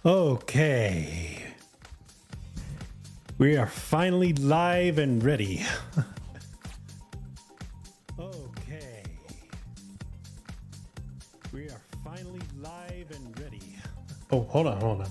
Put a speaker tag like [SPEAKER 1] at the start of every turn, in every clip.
[SPEAKER 1] Okay. We are finally live and ready. Okay. We are finally live and ready. Oh, hold on. Oh, hold on.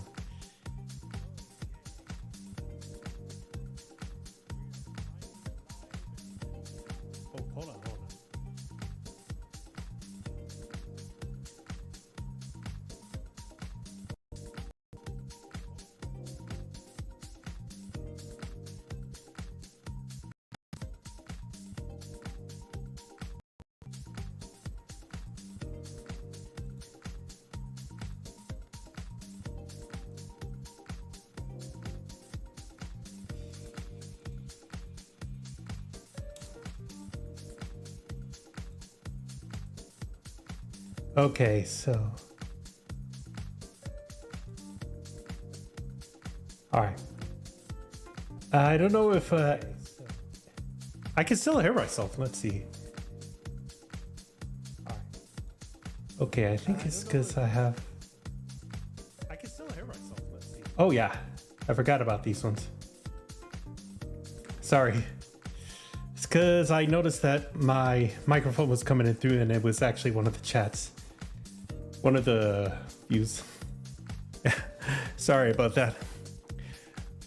[SPEAKER 1] Okay, so. All right. I don't know if I can still hear myself. Let's see. All right. Okay, I think it's because I can still hear myself. Let's see. Oh yeah, I forgot about these ones. Sorry. It's because I noticed that my microphone was coming in through and it was actually one of the chats. One of the views. Sorry about that.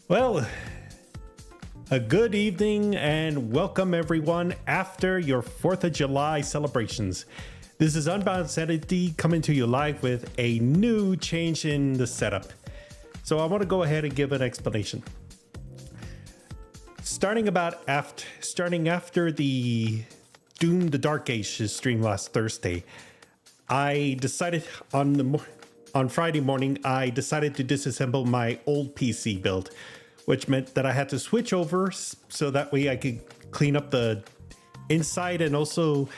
[SPEAKER 1] Well, a good evening and welcome everyone after your 4th of July celebrations. This is Unbound Sanity coming to you live with a new change in the setup. So I want to go ahead and give an explanation. Starting after the Doom the Dark Ages stream last Thursday, I decided on Friday morning, I decided to disassemble my old PC build, which meant that I had to switch over so that way I could clean up the inside and also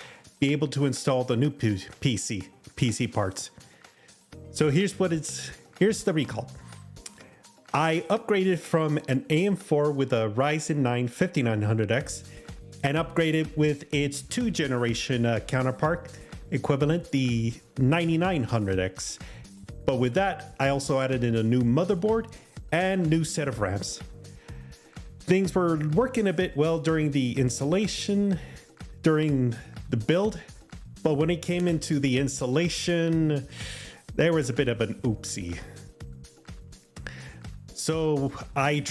[SPEAKER 1] be able to install the new PC parts. So here's the recall. I upgraded from an AM4 with a Ryzen 9 5900X and upgraded with its 2th generation counterpart equivalent, the 9900X. But with that, I also added in a new motherboard and new set of RAMs. Things were working a bit well during the installation, during the build, but when it came into the installation, there was a bit of an oopsie. So I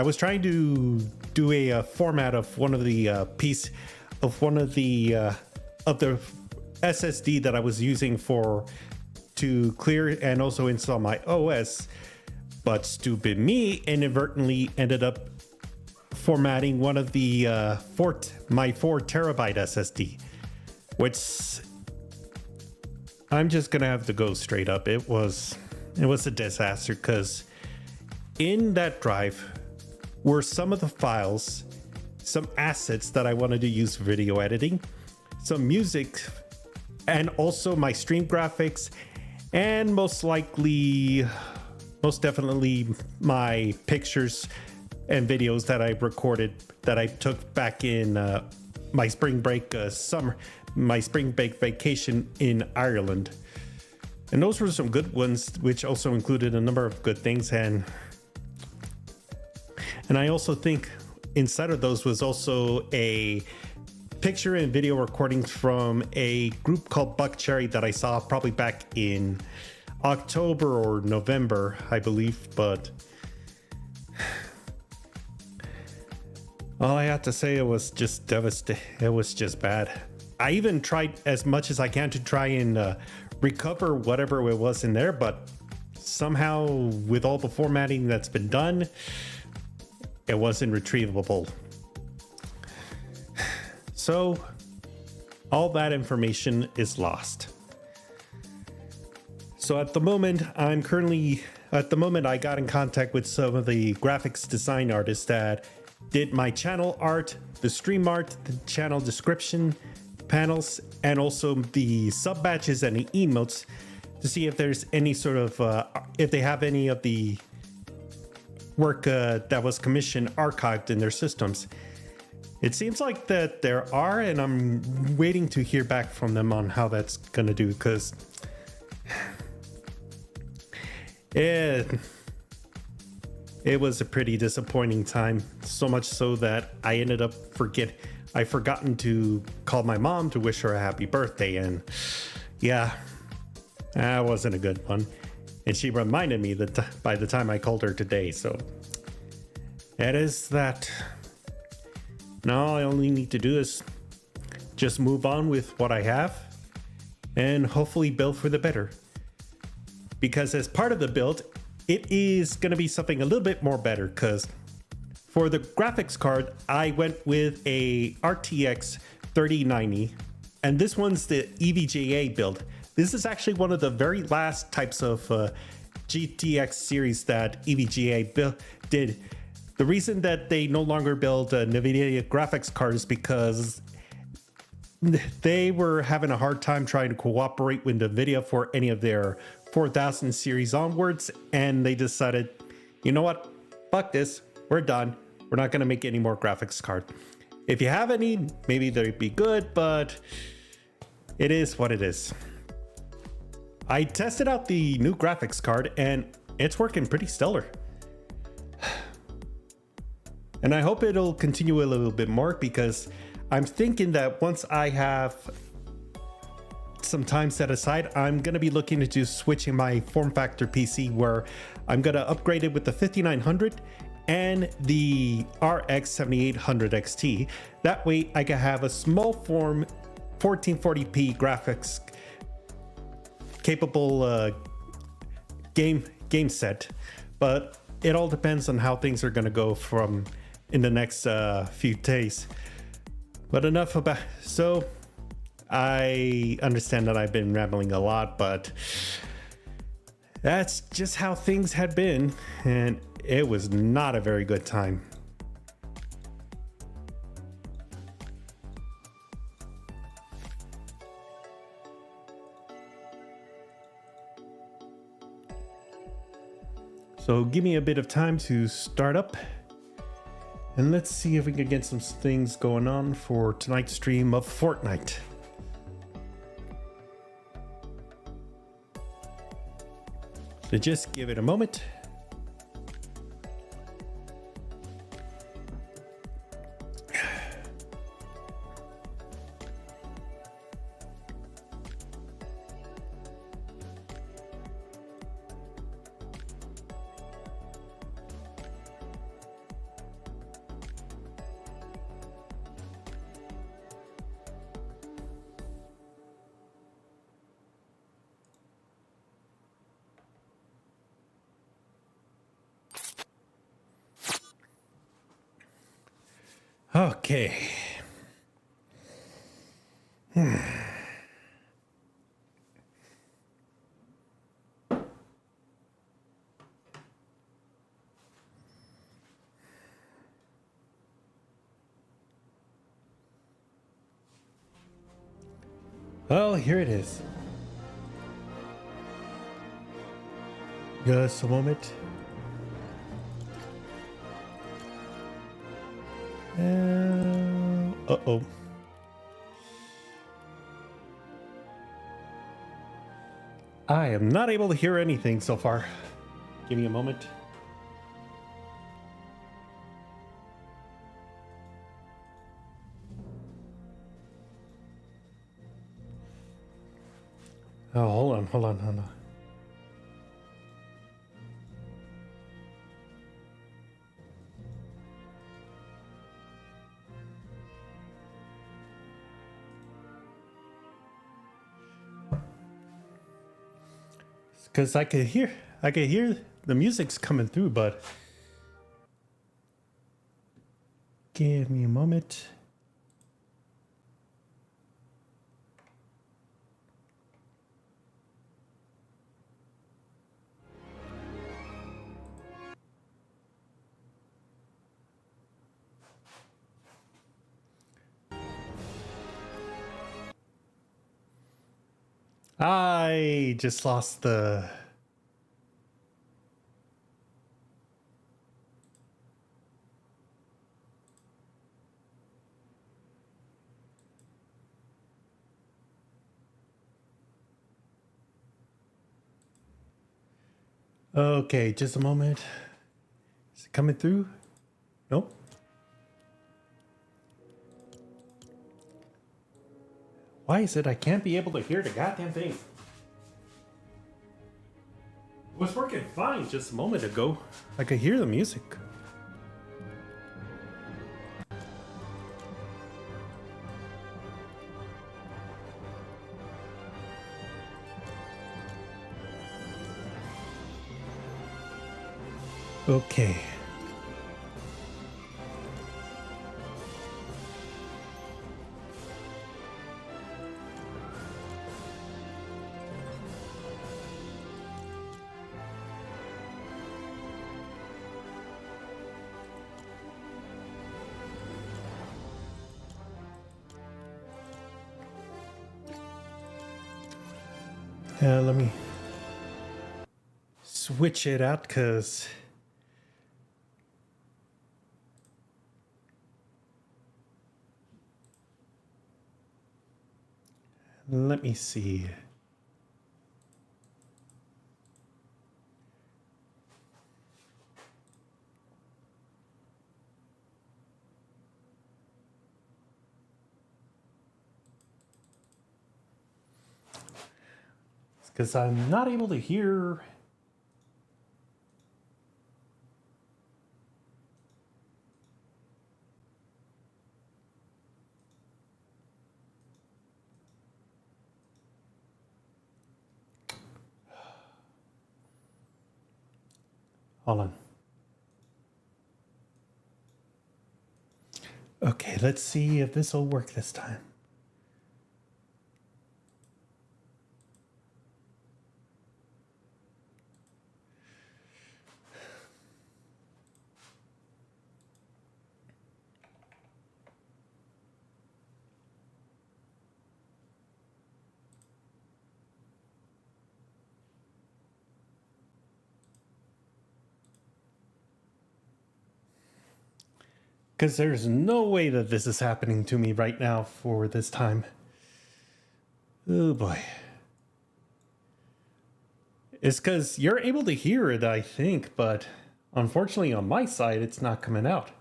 [SPEAKER 1] was trying to do a format of one of the of the SSD that I was using to clear and also install my OS, but stupid me inadvertently ended up formatting one of the my 4 terabyte SSD, which I'm just gonna have to go straight up. It was a disaster because in that drive were some of the files, some assets that I wanted to use for video editing, some music, and also my stream graphics, and most definitely my pictures and videos that I recorded that I took back in my spring break vacation in Ireland. And those were some good ones, which also included a number of good things. And I also think inside of those was also a picture and video recordings from a group called Buck Cherry that I saw probably back in October or November, I believe. But all I have to say, it was just devastating. It was just bad. I even tried as much as I can to try and recover whatever it was in there, but somehow with all the formatting that's been done, it wasn't retrievable. So all that information is lost. So at the moment, I got in contact with some of the graphics design artists that did my channel art, the stream art, the channel description, panels, and also the sub badges and the emotes to see if there's any sort of, if they have any of the work that was commissioned archived in their systems. It seems like that there are, and I'm waiting to hear back from them on how that's gonna do, because It was a pretty disappointing time, so much so that I ended up I forgotten to call my mom to wish her a happy birthday, and yeah, that wasn't a good one. And she reminded me that by the time I called her today, so it is that. Now all I only need to do is just move on with what I have and hopefully build for the better. Because as part of the build, it is going to be something a little bit more better, because for the graphics card, I went with a RTX 3090, and this one's the EVGA build. This is actually one of the very last types of GTX series that EVGA did. The reason that they no longer build NVIDIA graphics cards is because they were having a hard time trying to cooperate with NVIDIA for any of their 4000 series onwards, and they decided, you know what, fuck this, we're done. We're not going to make any more graphics card. If you have any, maybe they'd be good, but it is what it is. I tested out the new graphics card and it's working pretty stellar. And I hope it'll continue a little bit more, because I'm thinking that once I have some time set aside, I'm going to be looking into switching my form factor PC, where I'm going to upgrade it with the 5900 and the RX 7800 XT. That way I can have a small form 1440p graphics capable game set, but it all depends on how things are going to go from in the next few days. But enough about, so I understand that I've been rambling a lot, but that's just how things had been, and it was not a very good time. So give me a bit of time to start up, and let's see if we can get some things going on for tonight's stream of Fortnite. So just give it a moment. Okay. Well, here it is. Just a moment. Uh-oh. I am not able to hear anything so far. Give me a moment. Oh, hold on. Because I could hear the music's coming through, but give me a moment. I just lost the... Okay, just a moment. Is it coming through? Nope. Why is it I can't be able to hear the goddamn thing? It was working fine just a moment ago. I could hear the music. Okay. Let me switch it out because let me see. Because I'm not able to hear. Hold on. Okay, let's see if this will work this time. Because there's no way that this is happening to me right now for this time. Oh boy. It's because you're able to hear it, I think, but unfortunately on my side, it's not coming out.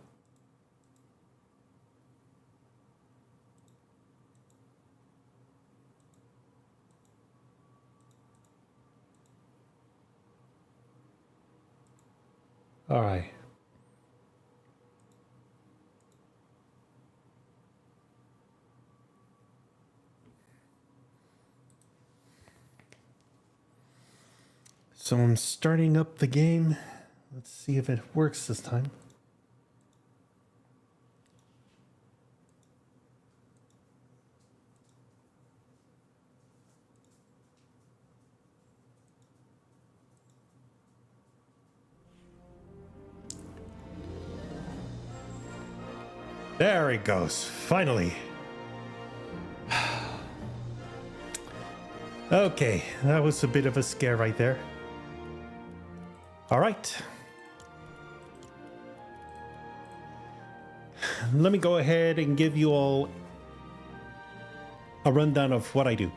[SPEAKER 1] All right. So I'm starting up the game. Let's see if it works this time. There it goes, finally. Okay, that was a bit of a scare right there. All right. Let me go ahead and give you all a rundown of what I do.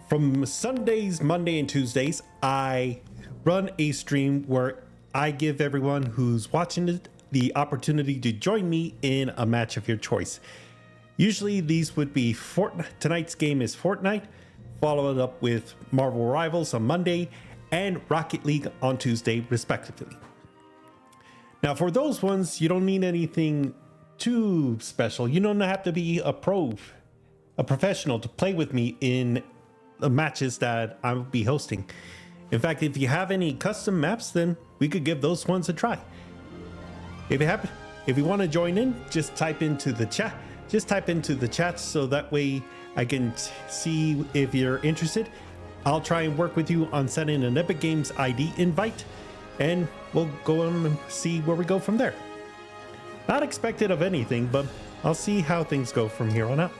[SPEAKER 1] From Sundays, Monday, and Tuesdays, I run a stream where I give everyone who's watching it the opportunity to join me in a match of your choice. Usually these would be Fortnite. Tonight's game is Fortnite, followed up with Marvel Rivals on Monday, and Rocket League on Tuesday, respectively. Now, for those ones, you don't need anything too special. You don't have to be a professional to play with me in the matches that I'll be hosting. In fact, if you have any custom maps, then we could give those ones a try. If you want to join in, just type into the chat. Just type into the chat so that way I can see if you're interested. I'll try and work with you on setting an Epic Games ID invite, and we'll go on and see where we go from there. Not expected of anything, but I'll see how things go from here on out.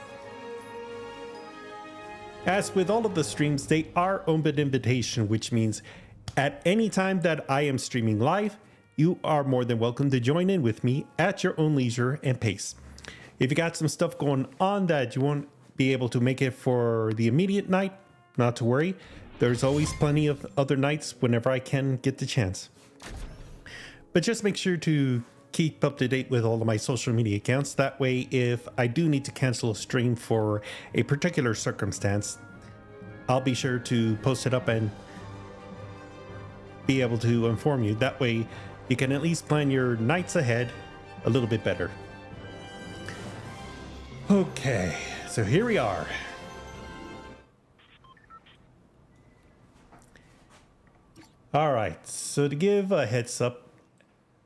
[SPEAKER 1] As with all of the streams, they are open invitation, which means at any time that I am streaming live, you are more than welcome to join in with me at your own leisure and pace. If you got some stuff going on that you won't be able to make it for the immediate night, not to worry. there's always plenty of other nights whenever I can get the chance. But just make sure to keep up to date with all of my social media accounts. That way, if I do need to cancel a stream for a particular circumstance, I'll be sure to post it up and be able to inform you. That way, you can at least plan your nights ahead a little bit better. Okay, so here we are. All right, so to give a heads up,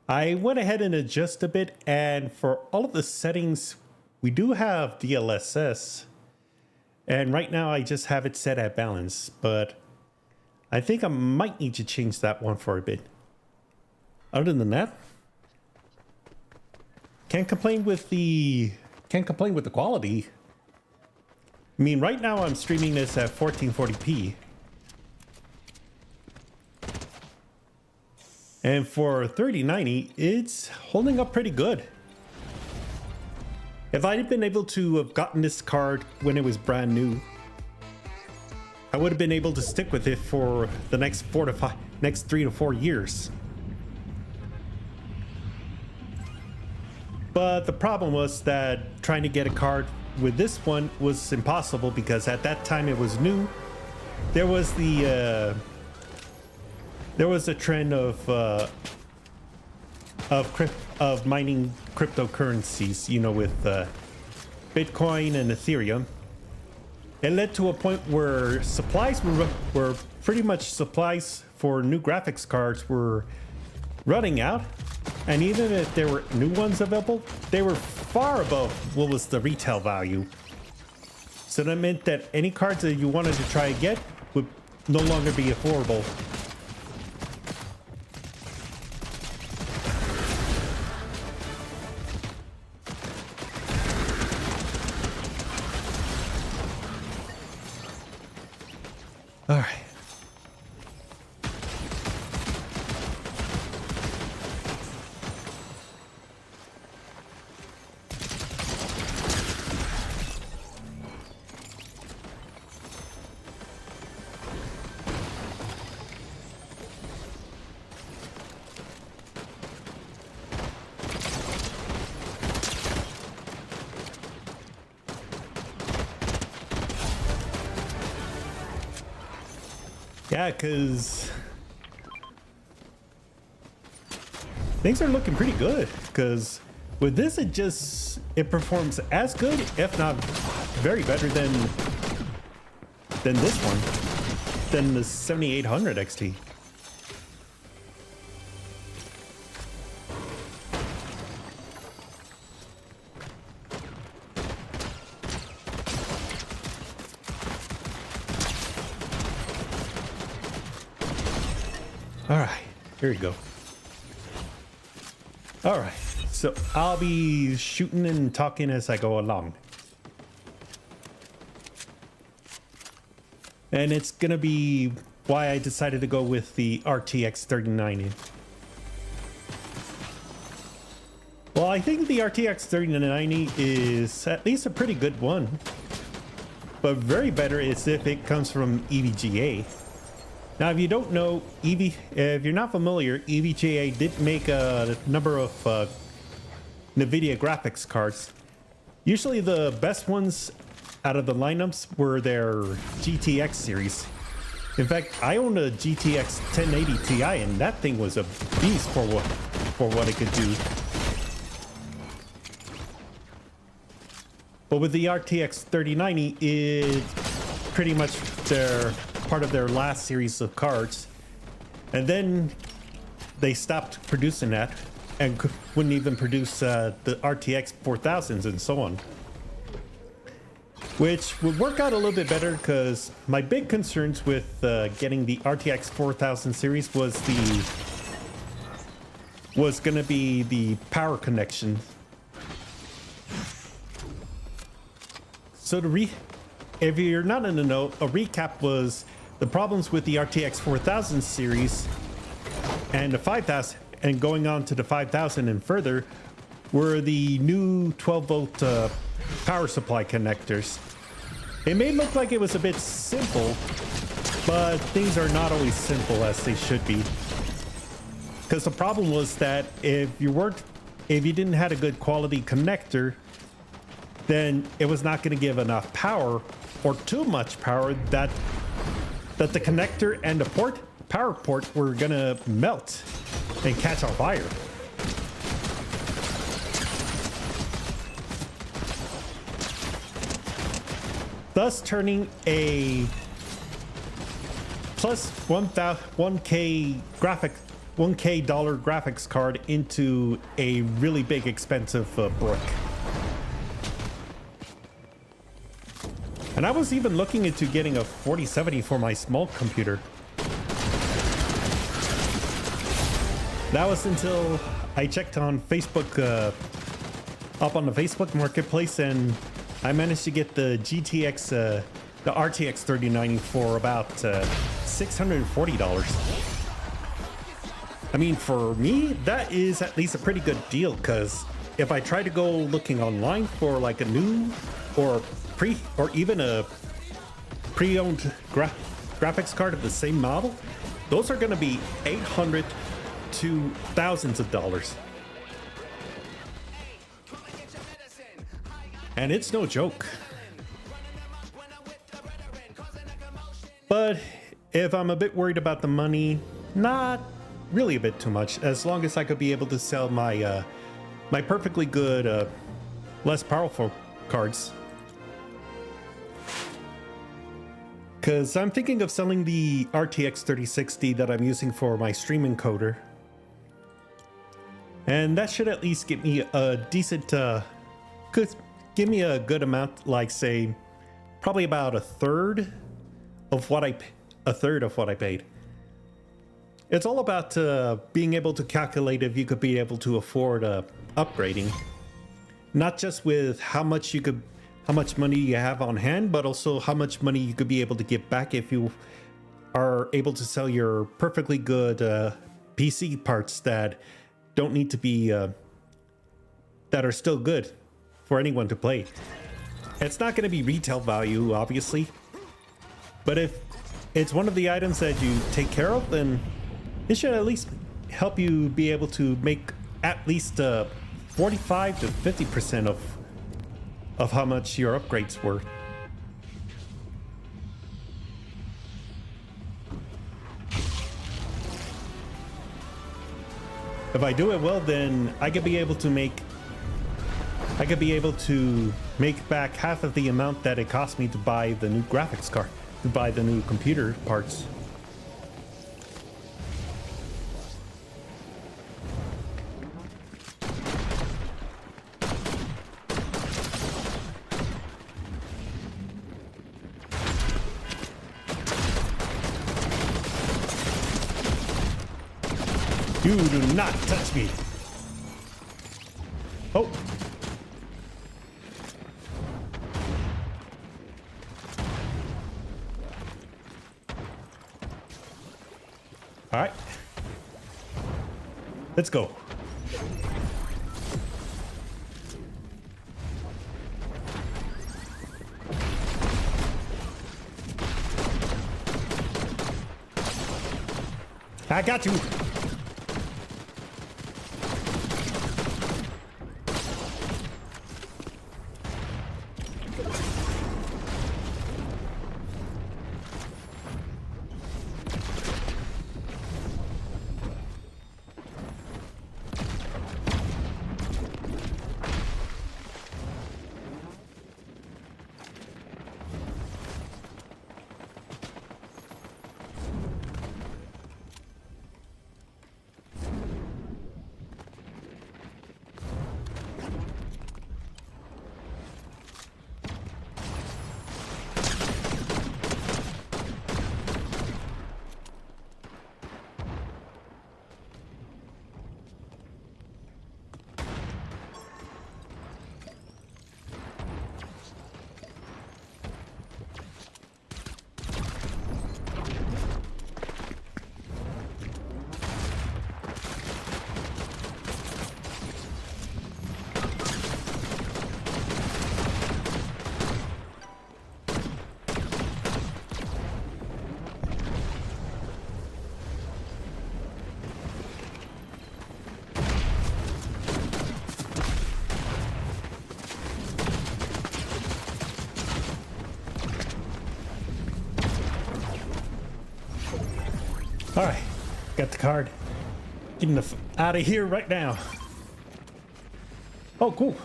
[SPEAKER 1] I went ahead and adjusted a bit, and for all of the settings, we do have DLSS, and right now I just have it set at balance, but I think I might need to change that one for a bit. Other than that, can't complain with the quality. I mean, right now I'm streaming this at 1440p. And for 3090, it's holding up pretty good. If I'd been able to have gotten this card when it was brand new, I would have been able to stick with it for the next 3 to 4 years. But the problem was that trying to get a card with this one was impossible because at that time it was new. There was a trend of mining cryptocurrencies, you know, with Bitcoin and Ethereum. It led to a point where supplies were pretty much supplies for new graphics cards were running out, and even if there were new ones available, they were far above what was the retail value. So that meant that any cards that you wanted to try to get would no longer be affordable. All right. Yeah, because things are looking pretty good. Because with this, it performs as good, if not very better than this one, than the 7800 XT. All right, here we go. All right, so I'll be shooting and talking as I go along. And it's gonna be why I decided to go with the RTX 3090. Well, I think the RTX 3090 is at least a pretty good one. But very better is if it comes from EVGA. Now, if you don't know, if you're not familiar, EVGA did make a number of NVIDIA graphics cards. Usually the best ones out of the lineups were their GTX series. In fact, I owned a GTX 1080 Ti, and that thing was a beast for what it could do. But with the RTX 3090, it's pretty much part of their last series of cards, and then they stopped producing that and wouldn't even produce the RTX 4000s and so on, which would work out a little bit better because my big concerns with getting the RTX 4000 series was going to be the power connection. So if you're not in the know, a recap was the problems with the RTX 4000 series and the 5000 and going on to the 5000 and further were the new 12-volt power supply connectors. It may look like it was a bit simple, but things are not always simple as they should be. Because the problem was that if you didn't have a good quality connector, then it was not going to give enough power or too much power that the connector and the power port were going to melt and catch on fire. Thus turning a plus 1K dollar graphics card into a really big expensive brick. And I was even looking into getting a 4070 for my small computer. That was until I checked on Facebook, up on the Facebook marketplace, and I managed to get the the RTX 3090 for about $640. I mean, for me, that is at least a pretty good deal, because if I try to go looking online for like a new or even a pre-owned graphics card of the same model, those are going to be $800 to thousands of dollars. And it's no joke. But if I'm a bit worried about the money, not really a bit too much, as long as I could be able to sell my my perfectly good less powerful cards. Because I'm thinking of selling the RTX 3060 that I'm using for my stream encoder. And that should at least give me a decent, give me a good amount, like say, probably about a third of what I paid. It's all about being able to calculate if you could be able to afford upgrading, not just with how much money you have on hand, but also how much money you could be able to get back if you are able to sell your perfectly good PC parts that don't need to be that are still good for anyone to play. It's not going to be retail value, obviously, but if it's one of the items that you take care of, then it should at least help you be able to make at least 45 to 50% of how much your upgrades were. If I do it well, then I could be able to make back half of the amount that it cost me to buy the new graphics card, to buy the new computer parts. You do not touch me. Oh. All right. Let's go. I got you. All right, got the card. Getting the out of here right now. Oh, cool.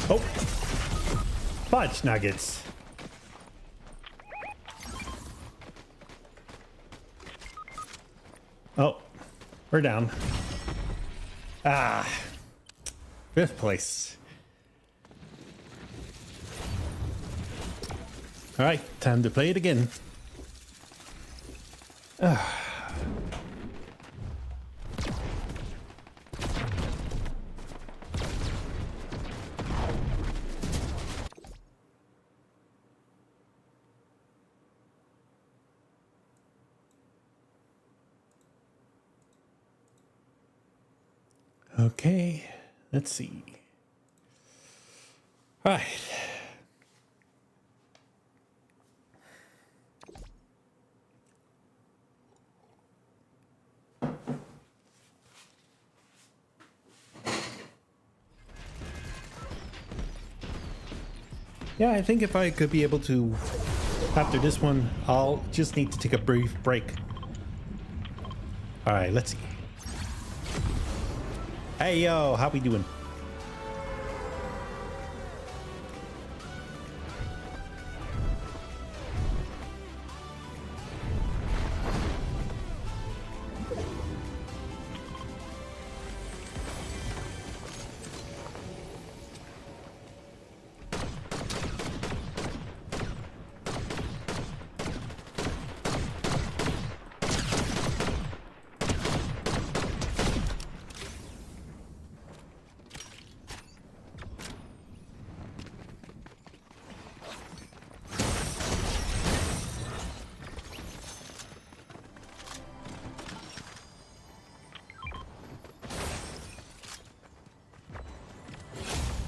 [SPEAKER 1] Oh, fudge nuggets. Oh, we're down. Ah, 5th place. All right, time to play it again. Okay, let's see. All right. Yeah, I think if I could be able to, after this one, I'll just need to take a brief break. All right, let's see. Hey, yo, how we doing?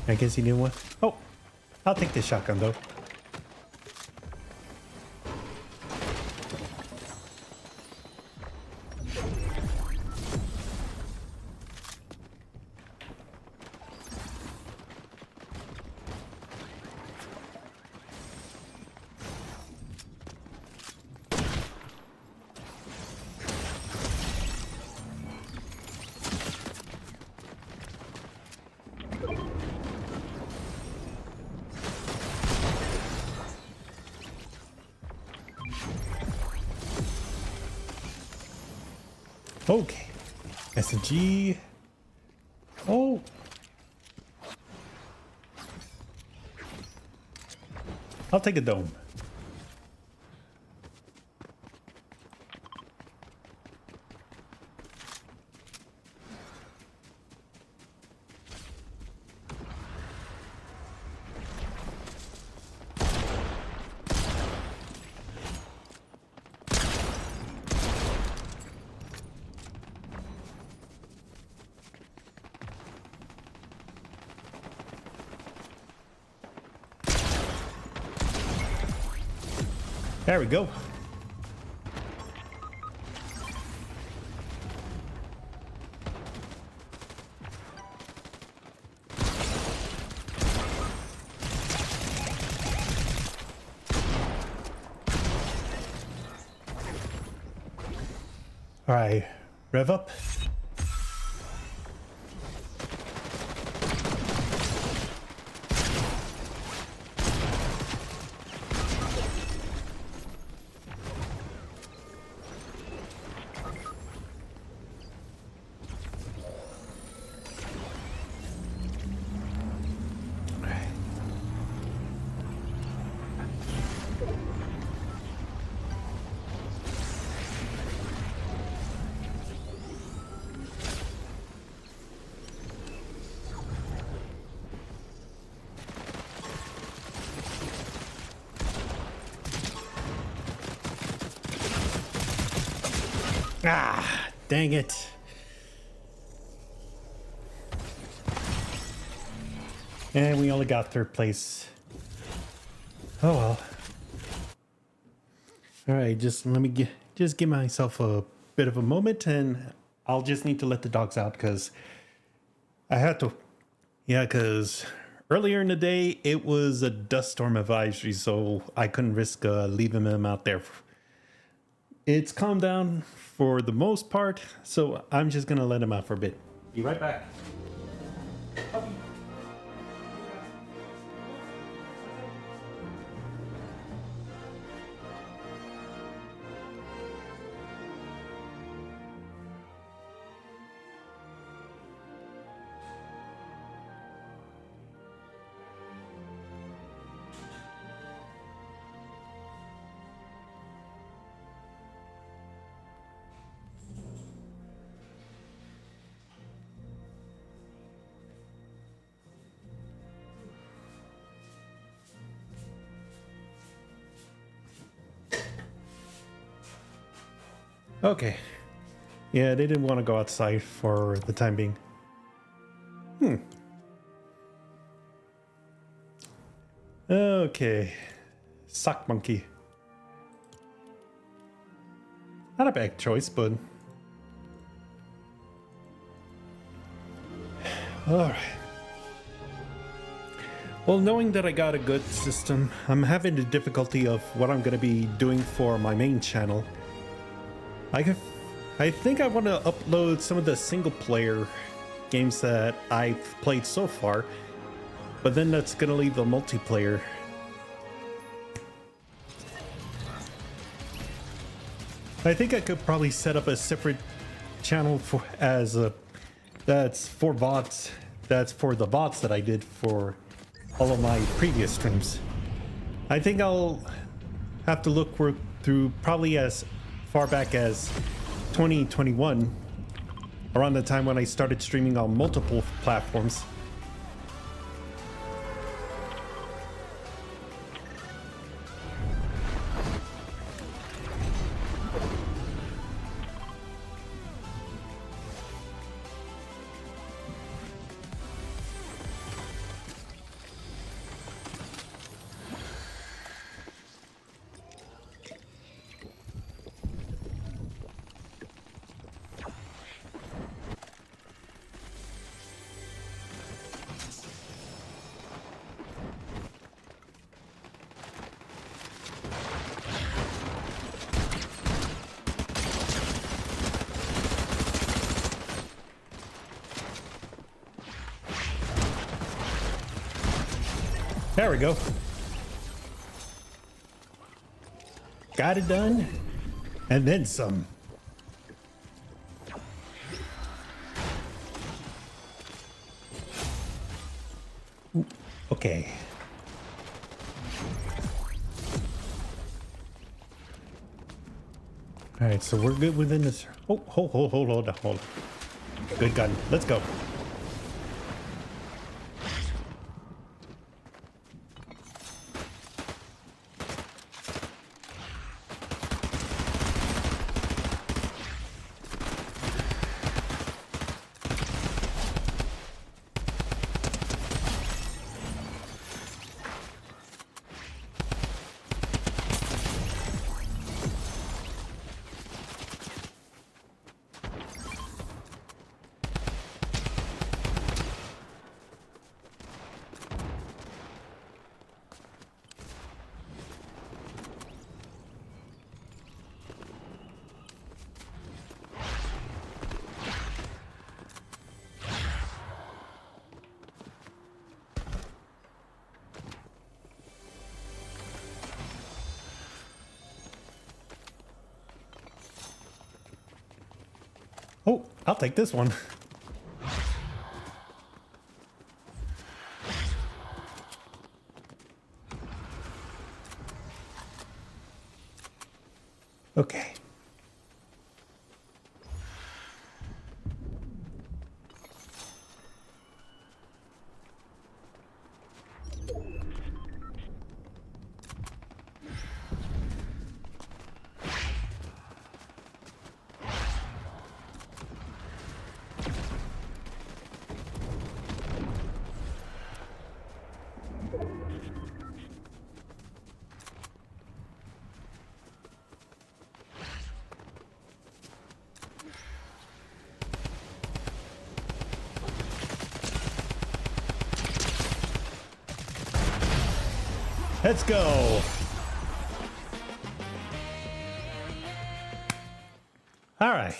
[SPEAKER 1] I guess he didn't want. Oh, I'll take this shotgun though. Okay, SMG. Oh, I'll take a dome. There we go. All right, rev up. Ah, dang it. And we only got 3rd place. Oh well. All right, just let me give myself a bit of a moment and I'll just need to let the dogs out because I had to. Yeah, because earlier in the day, it was a dust storm advisory, so I couldn't risk leaving them out there. It's calmed down for the most part, so I'm just going to let them out for a bit. Be right back. Okay. Yeah, they didn't want to go outside for the time being. Okay. Sock monkey. Not a bad choice, but... Alright. Well, knowing that I got a good system, I'm having the difficulty of what I'm going to be doing for my main channel. I think I want to upload some of the single-player games that I've played so far, but then that's going to leave the multiplayer. I think I could probably set up a separate channel for that's for VODs. That's for the VODs that I did for all of my previous streams. I think I'll have to look through probably as far back as 2021, around the time when I started streaming on multiple platforms. There we go. Got it done, and then some. Ooh, okay. All right, so we're good within this. Oh, hold on. Good gun. Let's go. Oh, I'll take this one. Okay. Let's go. All right.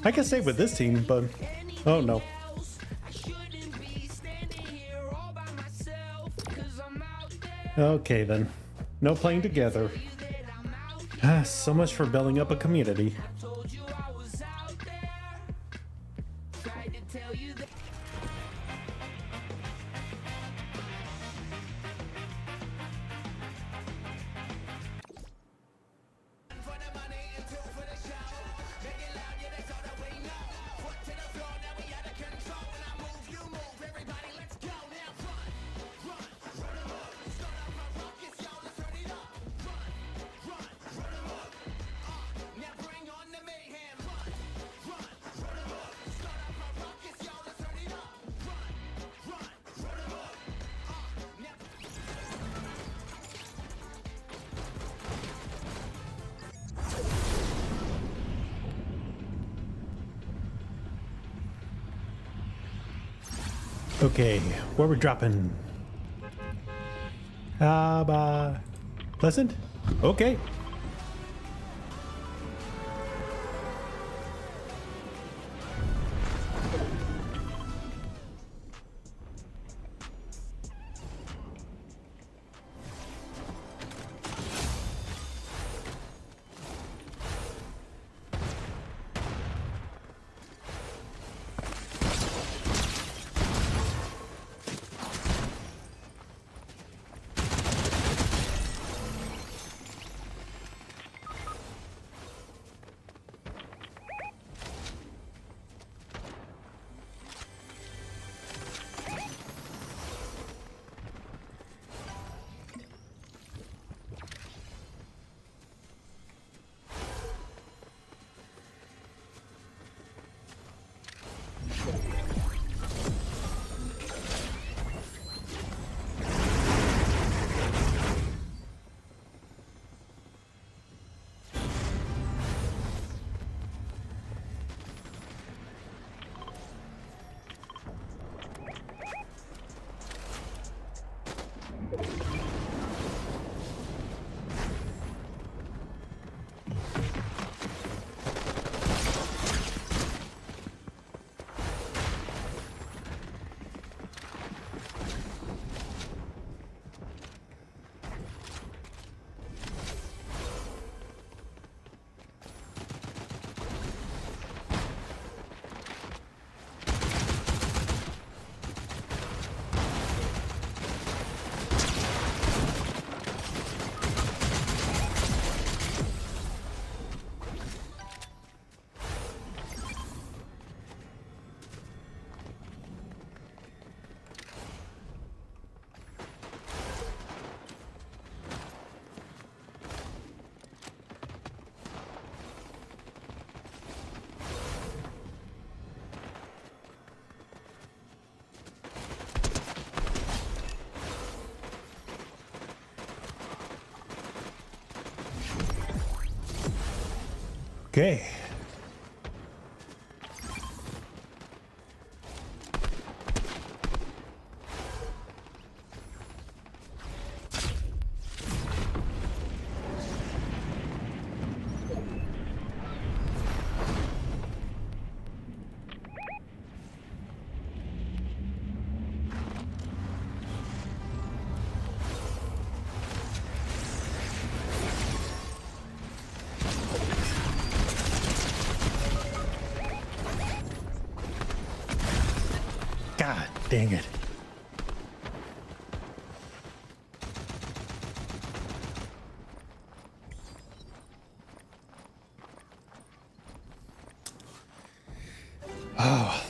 [SPEAKER 1] I can save with this team, but oh no. Okay then. No playing together. So much for building up a community. Okay, where we're dropping? Pleasant? Okay. Okay. God dang it. Oh.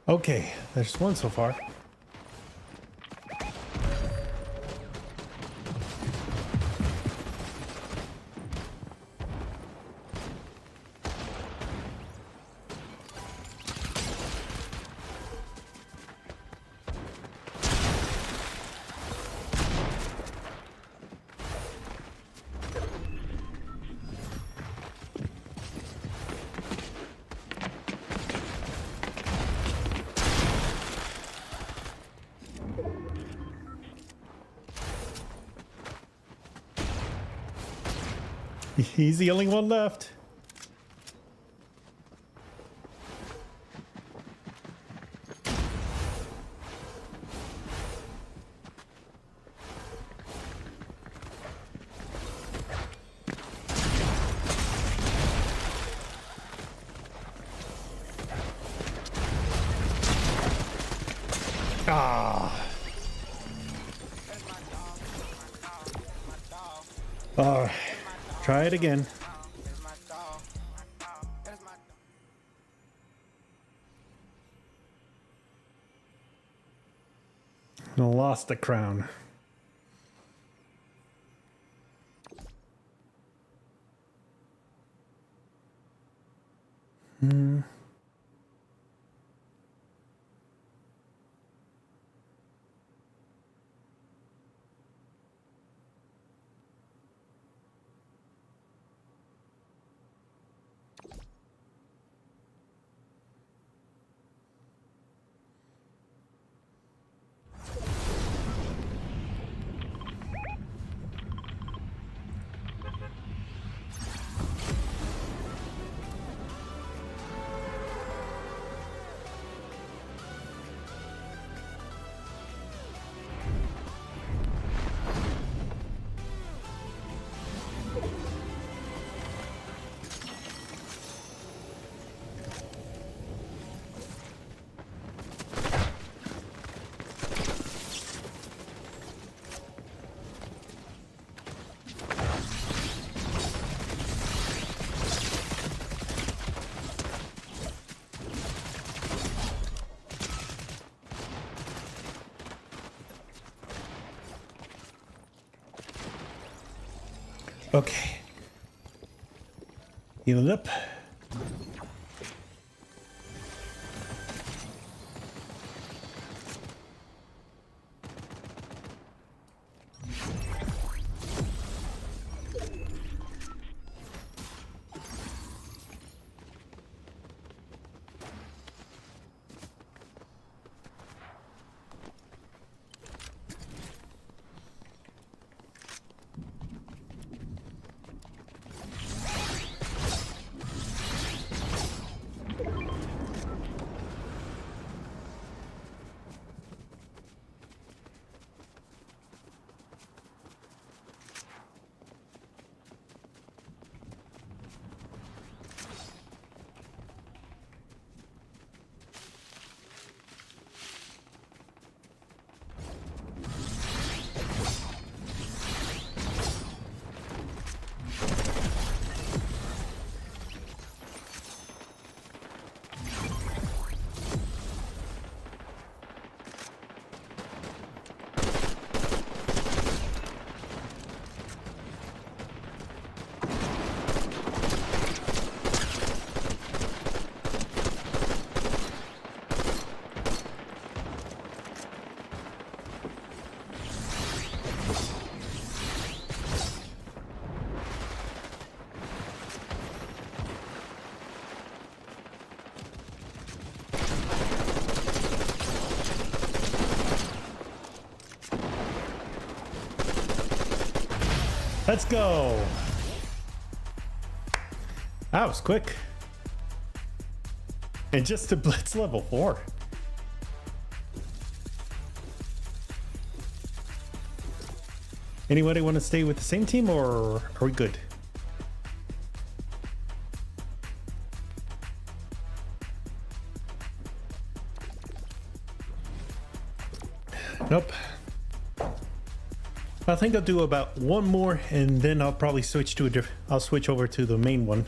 [SPEAKER 1] Okay, there's one so far. He's the only one left. Ah. Try it again. Lost the crown. Okay. Heal it up. Let's go. That was quick. And just to blitz level 4. Anybody want to stay with the same team, or are we good? Nope. I think I'll do about one more, and then I'll probably switch to a different. I'll switch over to the main one.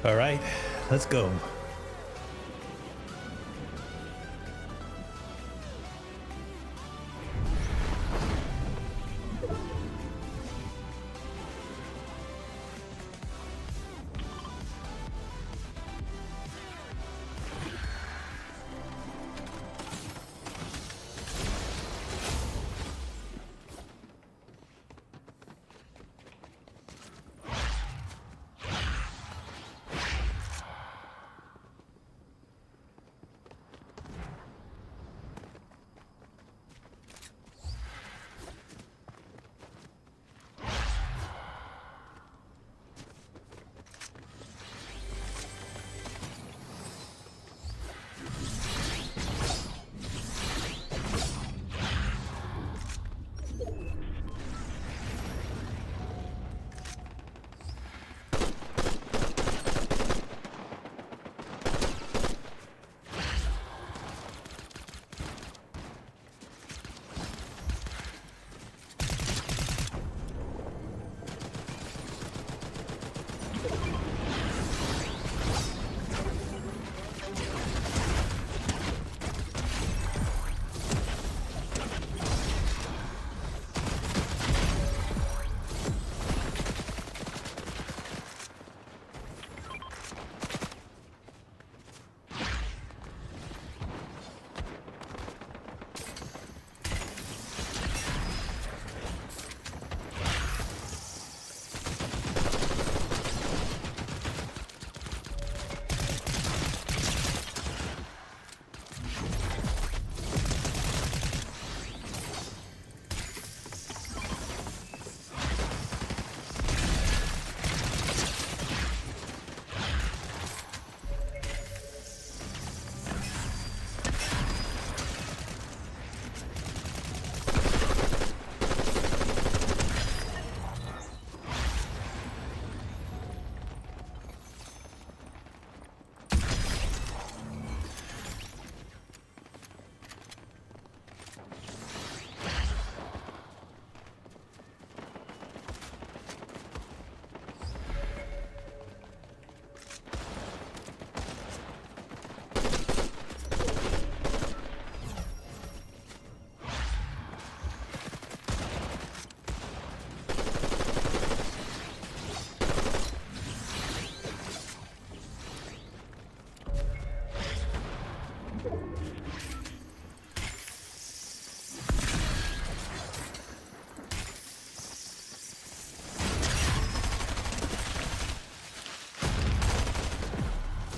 [SPEAKER 1] All right, let's go.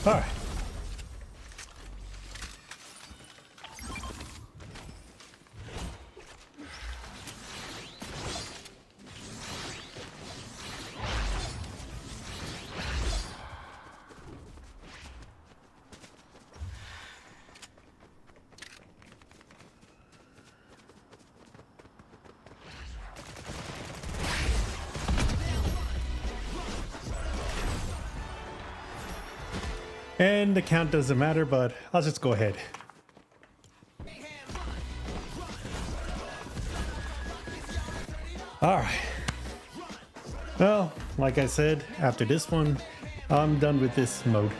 [SPEAKER 1] All right. And the count doesn't matter, but I'll just go ahead. All right. Well, like I said, after this one, I'm done with this mode.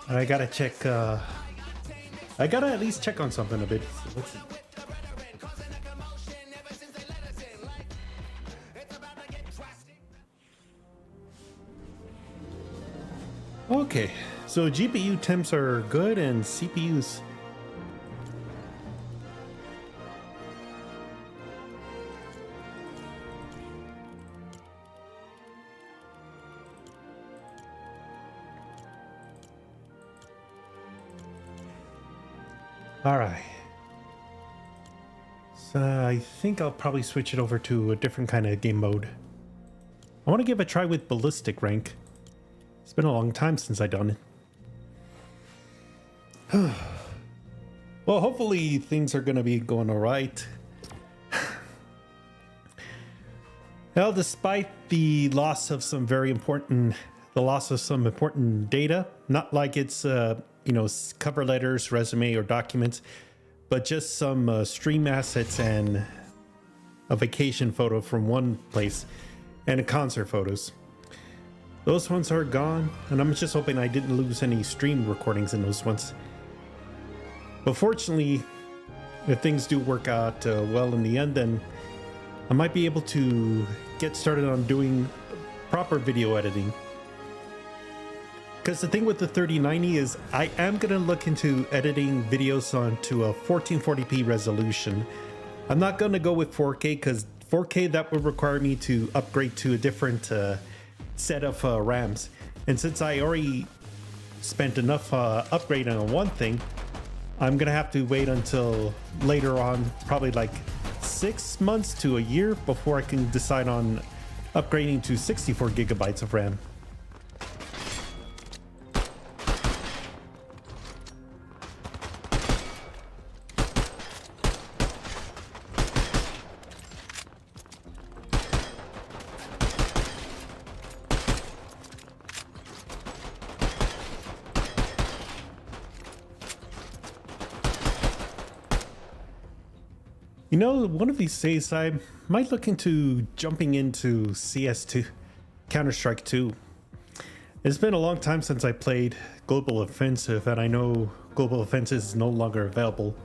[SPEAKER 1] I gotta check, I gotta at least check on something a bit. So let's see. Okay, so GPU temps are good and CPUs. All right. So I think I'll probably switch it over to a different kind of game mode. I want to give a try with ballistic rank. It's been a long time since I've done it. Well, hopefully things are going to be going all right. Well, despite the loss of some important data, not like it's, cover letters, resume, or documents, but just some stream assets and a vacation photo from one place. and the concert photos. Those ones are gone, and I'm just hoping I didn't lose any stream recordings in those ones. But fortunately, if things do work out well in the end, then I might be able to get started on doing proper video editing. Because the thing with the 3090 is I am going to look into editing videos onto a 1440p resolution. I'm not going to go with 4K because 4K, that would require me to upgrade to a different set of RAMs. And since I already spent enough upgrading on one thing, I'm going to have to wait until later on, probably like 6 months to a year before I can decide on upgrading to 64 gigabytes of RAM. You know, one of these days I might look into jumping into CS2, Counter-Strike 2. It's been a long time since I played Global Offensive, and I know Global Offensive is no longer available.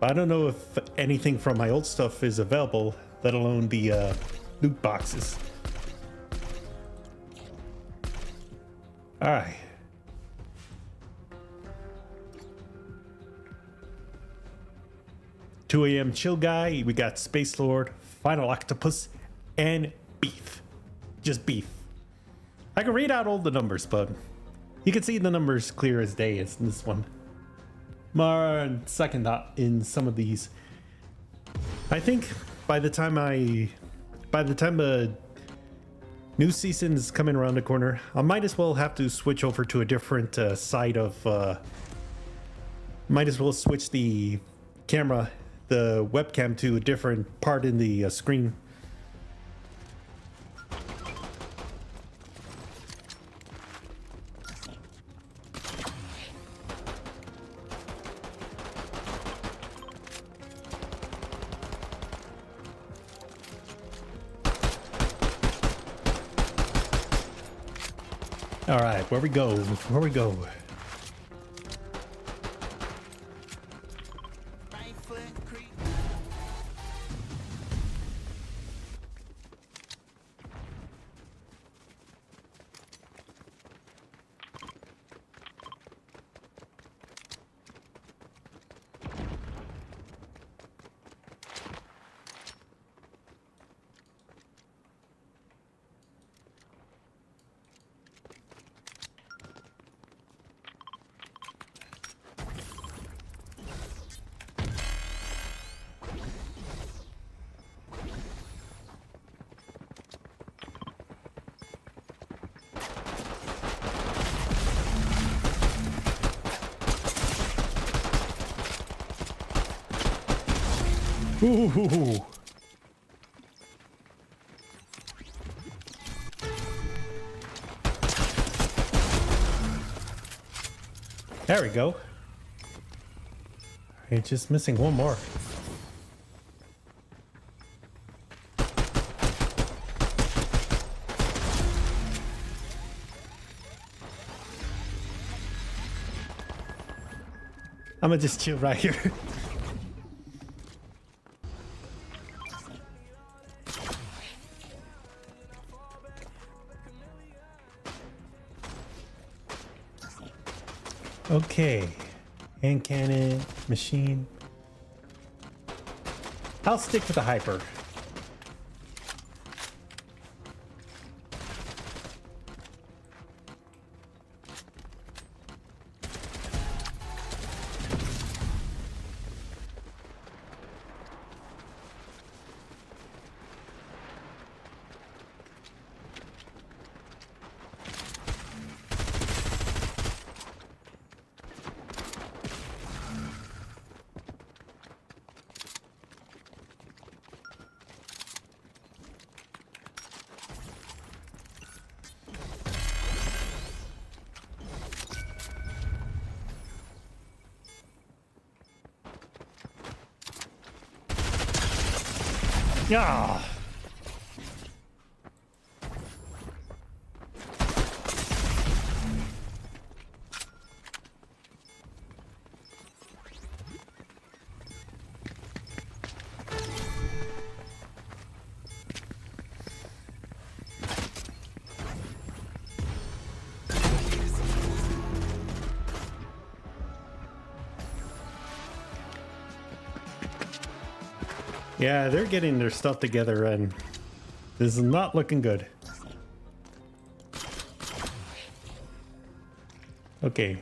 [SPEAKER 1] But I don't know if anything from my old stuff is available, let alone the loot boxes. Alright. "2 AM Chill Guy," we got Space Lord, Final Octopus, and Beef. Just Beef. I can read out all the numbers, but you can see the numbers clear as day as in this one. More on second thought in some of these. I think by the time the new season is coming around the corner, I might as well have to switch over to a different side of. Might as well switch the camera, the webcam, to a different part in the screen. All right, where we go? Where we go? Ooh. There we go. Alright, just missing one more. I'm gonna just chill right here. Okay, hand cannon, machine. I'll stick with the hyper. Yeah. Yeah, they're getting their stuff together and this is not looking good. Okay.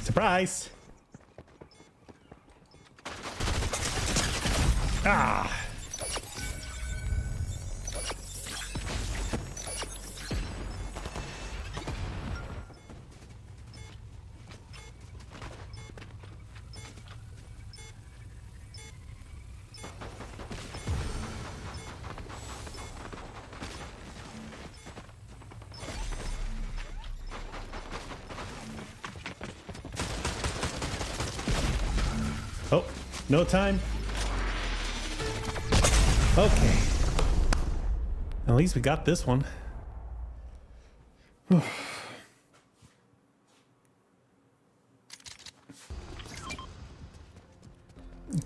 [SPEAKER 1] Surprise! Ah! Oh, no time. Okay. At least we got this one.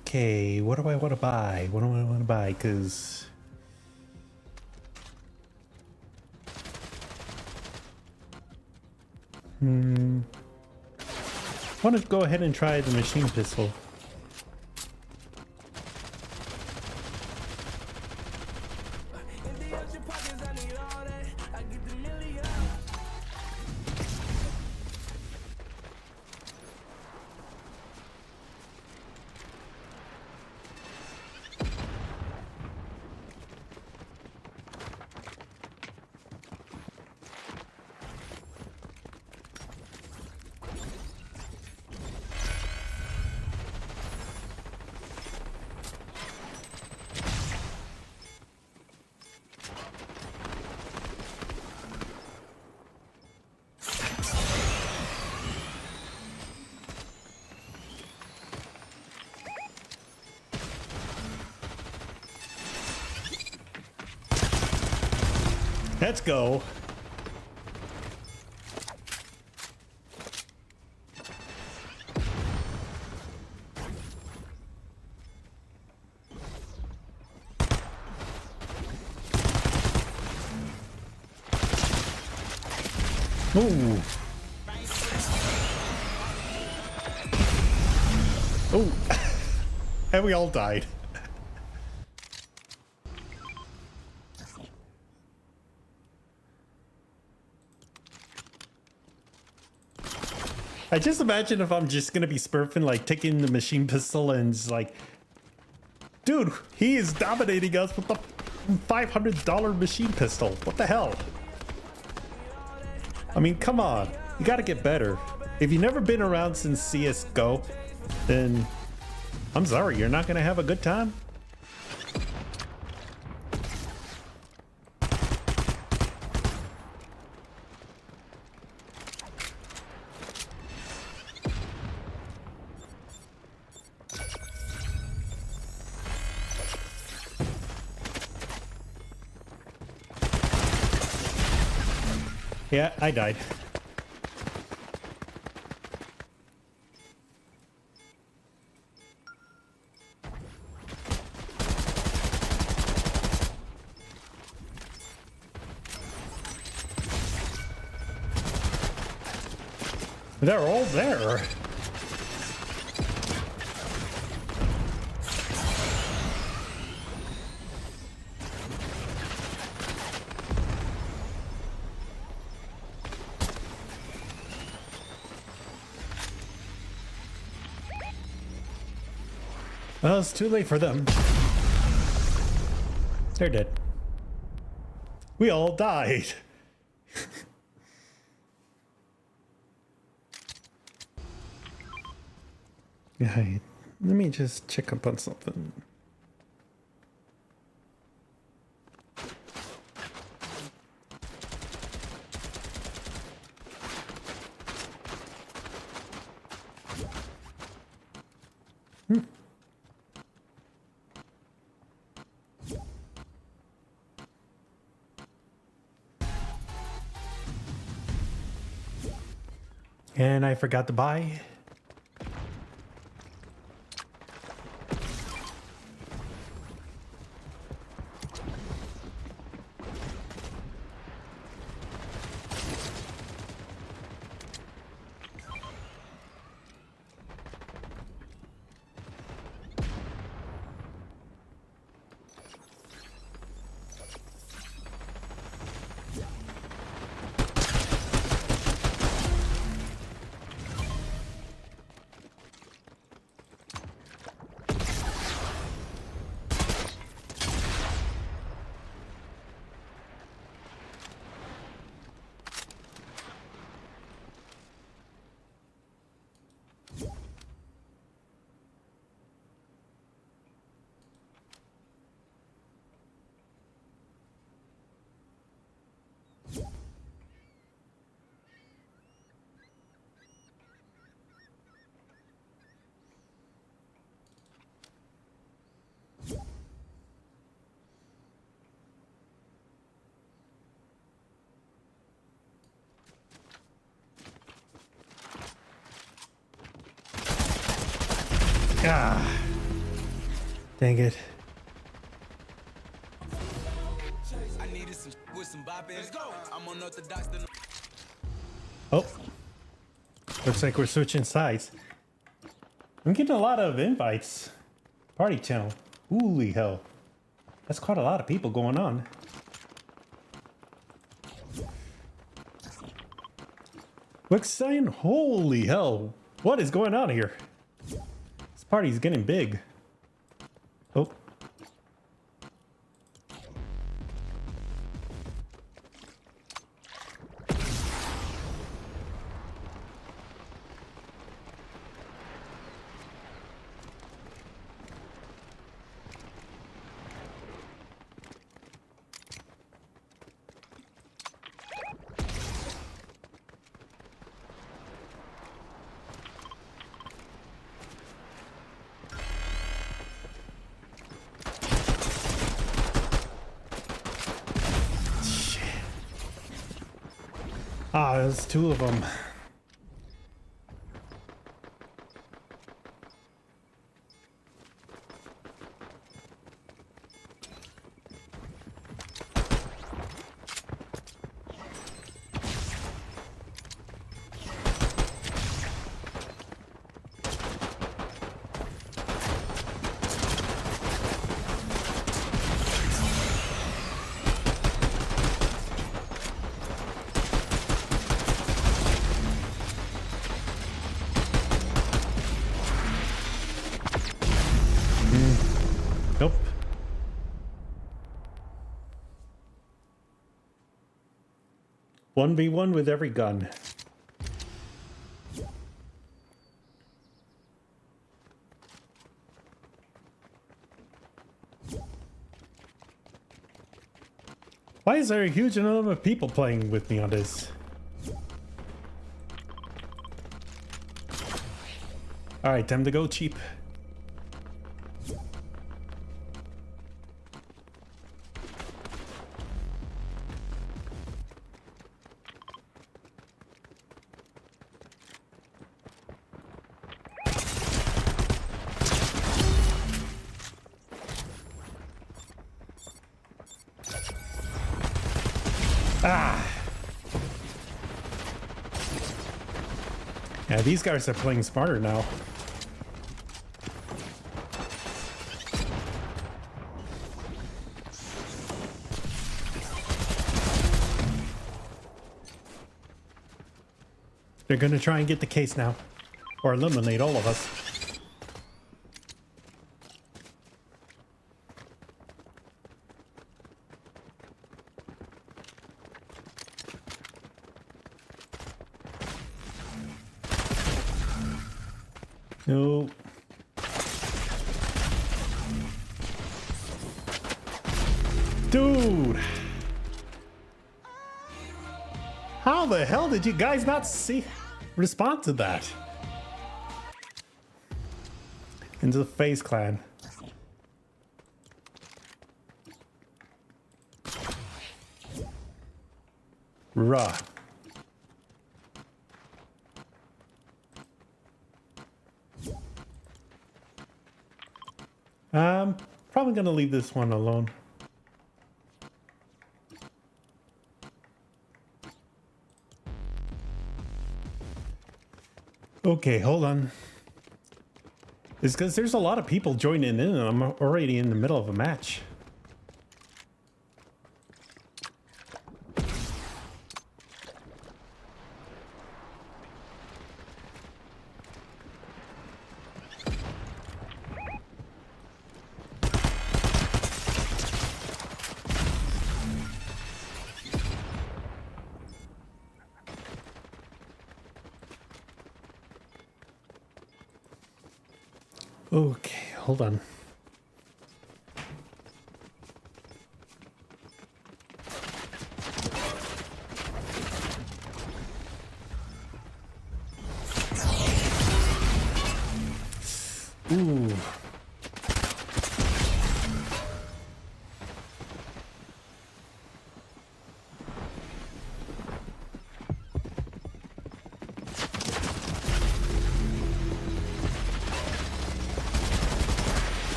[SPEAKER 1] Okay, what do I want to buy? What do I want to buy? Because... I want to go ahead and try the machine pistol. Let's go. Ooh. Oh. And we all died. I just imagine if I'm just gonna be smurfing, like taking the machine pistol and just like, dude, he is dominating us with the $500 machine pistol. What the hell? I mean, come on, you gotta get better. If you've never been around since CSGO, then I'm sorry, you're not gonna have a good time. Yeah, I died. They're all there. Well, it's too late for them. They're dead. We all died. Hey, let me just check up on something. And I forgot to buy. Ah, dang it.
[SPEAKER 2] I needed some with some bop in. Let's go. I'm unorthodox.
[SPEAKER 1] Oh, looks like we're switching sides. I'm getting a lot of invites. Party channel. Holy hell. That's quite a lot of people going on. Looks saying, holy hell. What is going on here? This party's getting big. Oh. Ah, there's two of them. Nope. One v one with every gun. Why is there a huge number of people playing with me on this? Alright, time to go cheap. Ah! Yeah, these guys are playing smarter now. They're gonna try and get the case now. Or eliminate all of us. No. Dude! How the hell did you guys not respond to that? Into the FaZe clan. Ruh. Probably gonna leave this one alone. Okay, hold on. It's because there's a lot of people joining in and I'm already in the middle of a match. Okay, hold on. Ooh.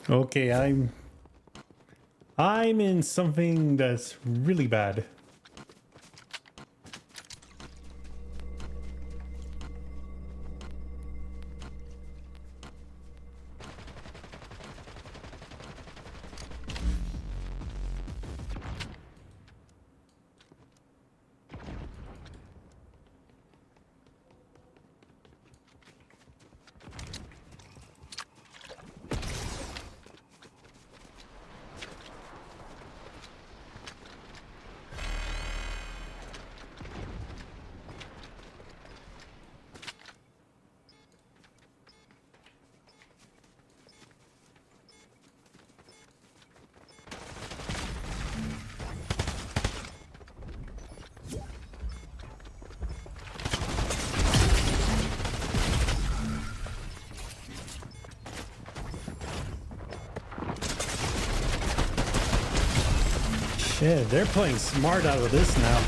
[SPEAKER 1] Okay, I'm in something that's really bad. Yeah, they're playing smart out of this now.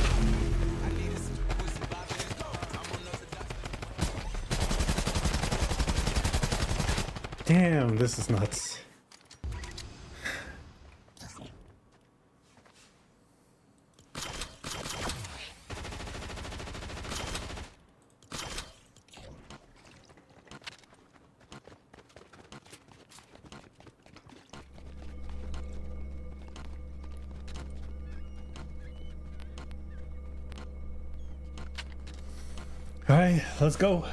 [SPEAKER 1] Damn, this is nuts. All right, let's go.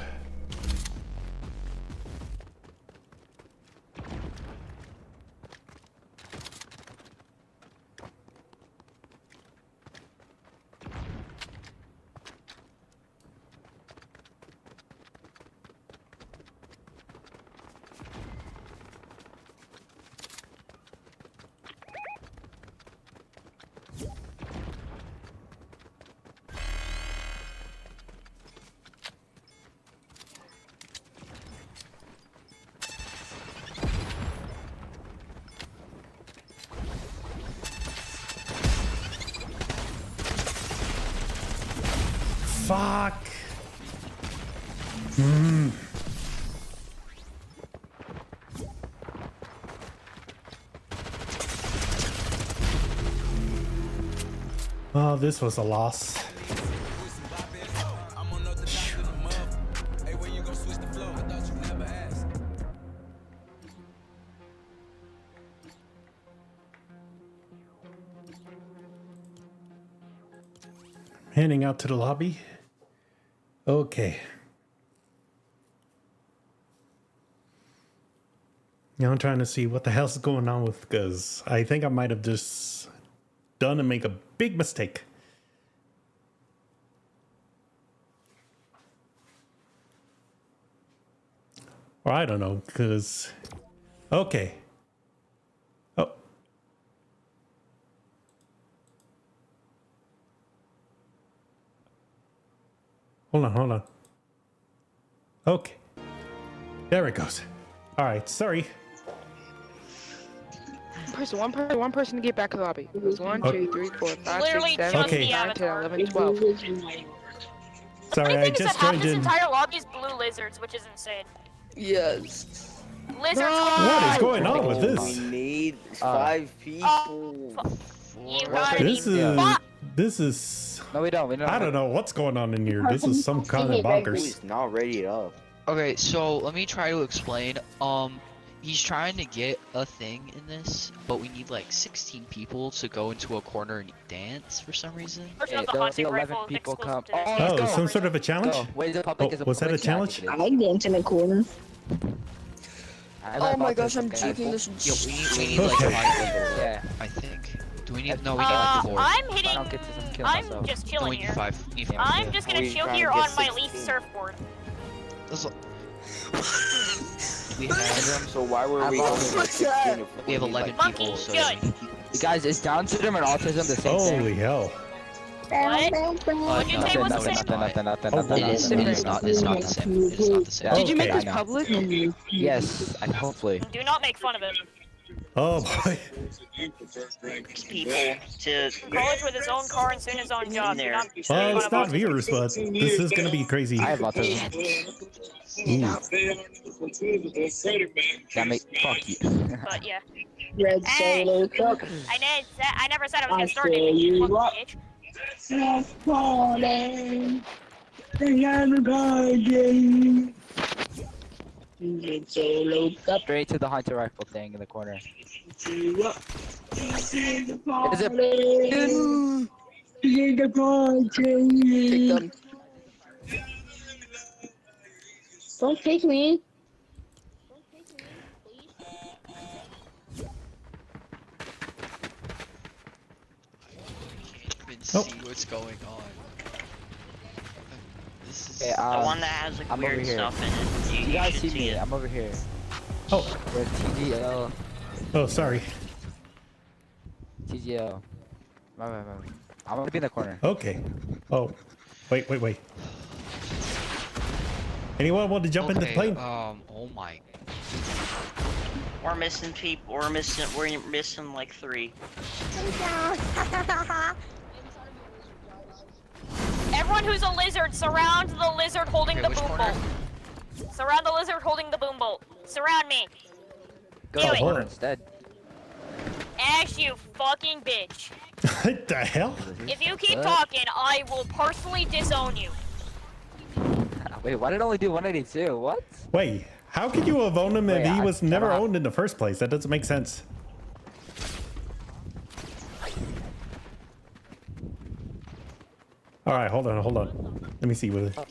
[SPEAKER 1] Fuck. Oh, this was a loss. Heading out to the lobby. Okay. Now I'm trying to see what the hell's going on with, because I think I might have just done and make a big mistake. Or I don't know, because... Okay. Oh. Hold on. Okay. There it goes. All right, sorry.
[SPEAKER 3] one person to get back to the lobby. It was 1, 2, 3, 4, 5,
[SPEAKER 4] Literally
[SPEAKER 3] 6, 7,
[SPEAKER 4] just
[SPEAKER 3] 8,
[SPEAKER 1] the
[SPEAKER 3] 9, 10,
[SPEAKER 4] avatar.
[SPEAKER 3] 11, 12.
[SPEAKER 1] Sorry,
[SPEAKER 4] Funny
[SPEAKER 1] I
[SPEAKER 4] thing is that
[SPEAKER 1] just
[SPEAKER 4] half
[SPEAKER 1] joined
[SPEAKER 4] this
[SPEAKER 1] in.
[SPEAKER 4] entire lobby is blue lizards, which is insane.
[SPEAKER 5] Yes.
[SPEAKER 4] Lizards.
[SPEAKER 1] What is going on with
[SPEAKER 5] We
[SPEAKER 1] this?
[SPEAKER 5] need 5 people.
[SPEAKER 4] You gotta
[SPEAKER 1] This
[SPEAKER 4] be
[SPEAKER 1] is
[SPEAKER 4] fucked.
[SPEAKER 1] this is.
[SPEAKER 6] No, we don't.
[SPEAKER 1] I don't know what's going on in here. This is some kind of
[SPEAKER 5] Who
[SPEAKER 1] bonkers.
[SPEAKER 5] is not ready up?
[SPEAKER 7] Okay, so let me try to explain. He's trying to get a thing in this, but we need like 16 people to go into a corner and dance for some reason.
[SPEAKER 4] Version of the
[SPEAKER 6] they'll
[SPEAKER 4] hunting
[SPEAKER 6] see 11
[SPEAKER 4] rifle
[SPEAKER 6] people
[SPEAKER 4] exclusive
[SPEAKER 6] come.
[SPEAKER 4] to this.
[SPEAKER 6] Oh,
[SPEAKER 1] Oh, some sort of a challenge?
[SPEAKER 6] Go. Wait, the public
[SPEAKER 1] Oh,
[SPEAKER 6] is a
[SPEAKER 1] was that a
[SPEAKER 6] quick
[SPEAKER 1] challenge?
[SPEAKER 6] challenge.
[SPEAKER 8] I like dancing in the corner.
[SPEAKER 5] Oh my gosh, I'm juking this.
[SPEAKER 7] Yo, we need like
[SPEAKER 1] Okay.
[SPEAKER 7] 5 people,
[SPEAKER 6] Yeah.
[SPEAKER 7] I think. Do we need? No, we need like 4.
[SPEAKER 4] I'm
[SPEAKER 6] If I
[SPEAKER 4] hitting.
[SPEAKER 6] don't get this, I'm killing
[SPEAKER 4] I'm
[SPEAKER 6] myself.
[SPEAKER 4] just
[SPEAKER 7] No,
[SPEAKER 4] chilling
[SPEAKER 7] we need
[SPEAKER 4] here.
[SPEAKER 7] 5. We need 5.
[SPEAKER 4] I'm just gonna
[SPEAKER 5] We
[SPEAKER 4] chill
[SPEAKER 5] gotta
[SPEAKER 4] here
[SPEAKER 5] get
[SPEAKER 4] on my
[SPEAKER 5] 16.
[SPEAKER 4] leaf surfboard.
[SPEAKER 7] We have
[SPEAKER 5] So why were we
[SPEAKER 6] I've
[SPEAKER 5] only
[SPEAKER 6] also-
[SPEAKER 5] like 16 if
[SPEAKER 7] we have
[SPEAKER 5] need,
[SPEAKER 7] 11
[SPEAKER 5] like,
[SPEAKER 7] people, so
[SPEAKER 4] Good.
[SPEAKER 6] You guys, is Down syndrome and autism the same thing?
[SPEAKER 1] Holy hell!
[SPEAKER 4] What?
[SPEAKER 7] What'd
[SPEAKER 4] you say was the same?
[SPEAKER 6] Nothing.
[SPEAKER 7] It is not the same. It is not the same.
[SPEAKER 1] Oh,
[SPEAKER 3] Did you make
[SPEAKER 1] okay.
[SPEAKER 3] this public?
[SPEAKER 6] Yes, and hopefully.
[SPEAKER 4] Do not make fun of it.
[SPEAKER 1] Oh boy!
[SPEAKER 9] People to
[SPEAKER 4] College with his own car and soon his own job. Do not make
[SPEAKER 1] Well,
[SPEAKER 4] fun
[SPEAKER 1] it's
[SPEAKER 4] of
[SPEAKER 1] not
[SPEAKER 4] autism.
[SPEAKER 1] viewers, but this is gonna be crazy.
[SPEAKER 6] I have autism. That make fuck you.
[SPEAKER 4] But yeah.
[SPEAKER 8] Red
[SPEAKER 4] Hey.
[SPEAKER 8] Solo Cup.
[SPEAKER 4] I never said I was
[SPEAKER 8] I
[SPEAKER 4] gonna start it.
[SPEAKER 8] feel
[SPEAKER 4] You
[SPEAKER 8] you
[SPEAKER 4] fucking
[SPEAKER 8] up.
[SPEAKER 4] bitch.
[SPEAKER 8] Let's party. Everybody. Red Solo Cup.
[SPEAKER 6] Straight to the hunter rifle thing in the corner.
[SPEAKER 8] You up.
[SPEAKER 6] Is it?
[SPEAKER 8] Is the party?
[SPEAKER 3] Take them.
[SPEAKER 8] Don't take me.
[SPEAKER 7] Even
[SPEAKER 1] Oh.
[SPEAKER 7] see what's going on. This is.
[SPEAKER 6] Okay,
[SPEAKER 9] the one that has like
[SPEAKER 6] I'm over
[SPEAKER 9] weird
[SPEAKER 6] here.
[SPEAKER 9] stuff in it.
[SPEAKER 6] You
[SPEAKER 9] You
[SPEAKER 6] guys
[SPEAKER 9] should
[SPEAKER 6] see me?
[SPEAKER 9] it.
[SPEAKER 6] I'm over here.
[SPEAKER 1] Oh,
[SPEAKER 6] Where's TGL?
[SPEAKER 1] oh, sorry.
[SPEAKER 6] TGL. My. I'm gonna be in the corner.
[SPEAKER 1] Okay. Oh, wait. Anyone want to jump in the
[SPEAKER 7] Okay,
[SPEAKER 1] plane?
[SPEAKER 7] oh my.
[SPEAKER 9] We're missing people. We're missing like 3.
[SPEAKER 4] Everyone who's a lizard, surround the lizard holding
[SPEAKER 7] Okay,
[SPEAKER 4] the
[SPEAKER 7] which
[SPEAKER 4] boom
[SPEAKER 7] corner?
[SPEAKER 4] bolt. Surround the lizard holding the boom bolt. Surround me.
[SPEAKER 6] Go
[SPEAKER 4] Do
[SPEAKER 6] to the
[SPEAKER 4] it.
[SPEAKER 6] corner instead.
[SPEAKER 4] Ash, you fucking bitch.
[SPEAKER 1] What the hell?
[SPEAKER 4] If you keep
[SPEAKER 6] What?
[SPEAKER 4] talking, I will personally disown you.
[SPEAKER 6] Wait, why did it only do 182? What?
[SPEAKER 1] Wait, how could you have owned him if
[SPEAKER 6] Wait,
[SPEAKER 1] he
[SPEAKER 6] I
[SPEAKER 1] was never
[SPEAKER 6] cannot-
[SPEAKER 1] owned in the first place? That doesn't make sense. All right, hold on. Let me see what.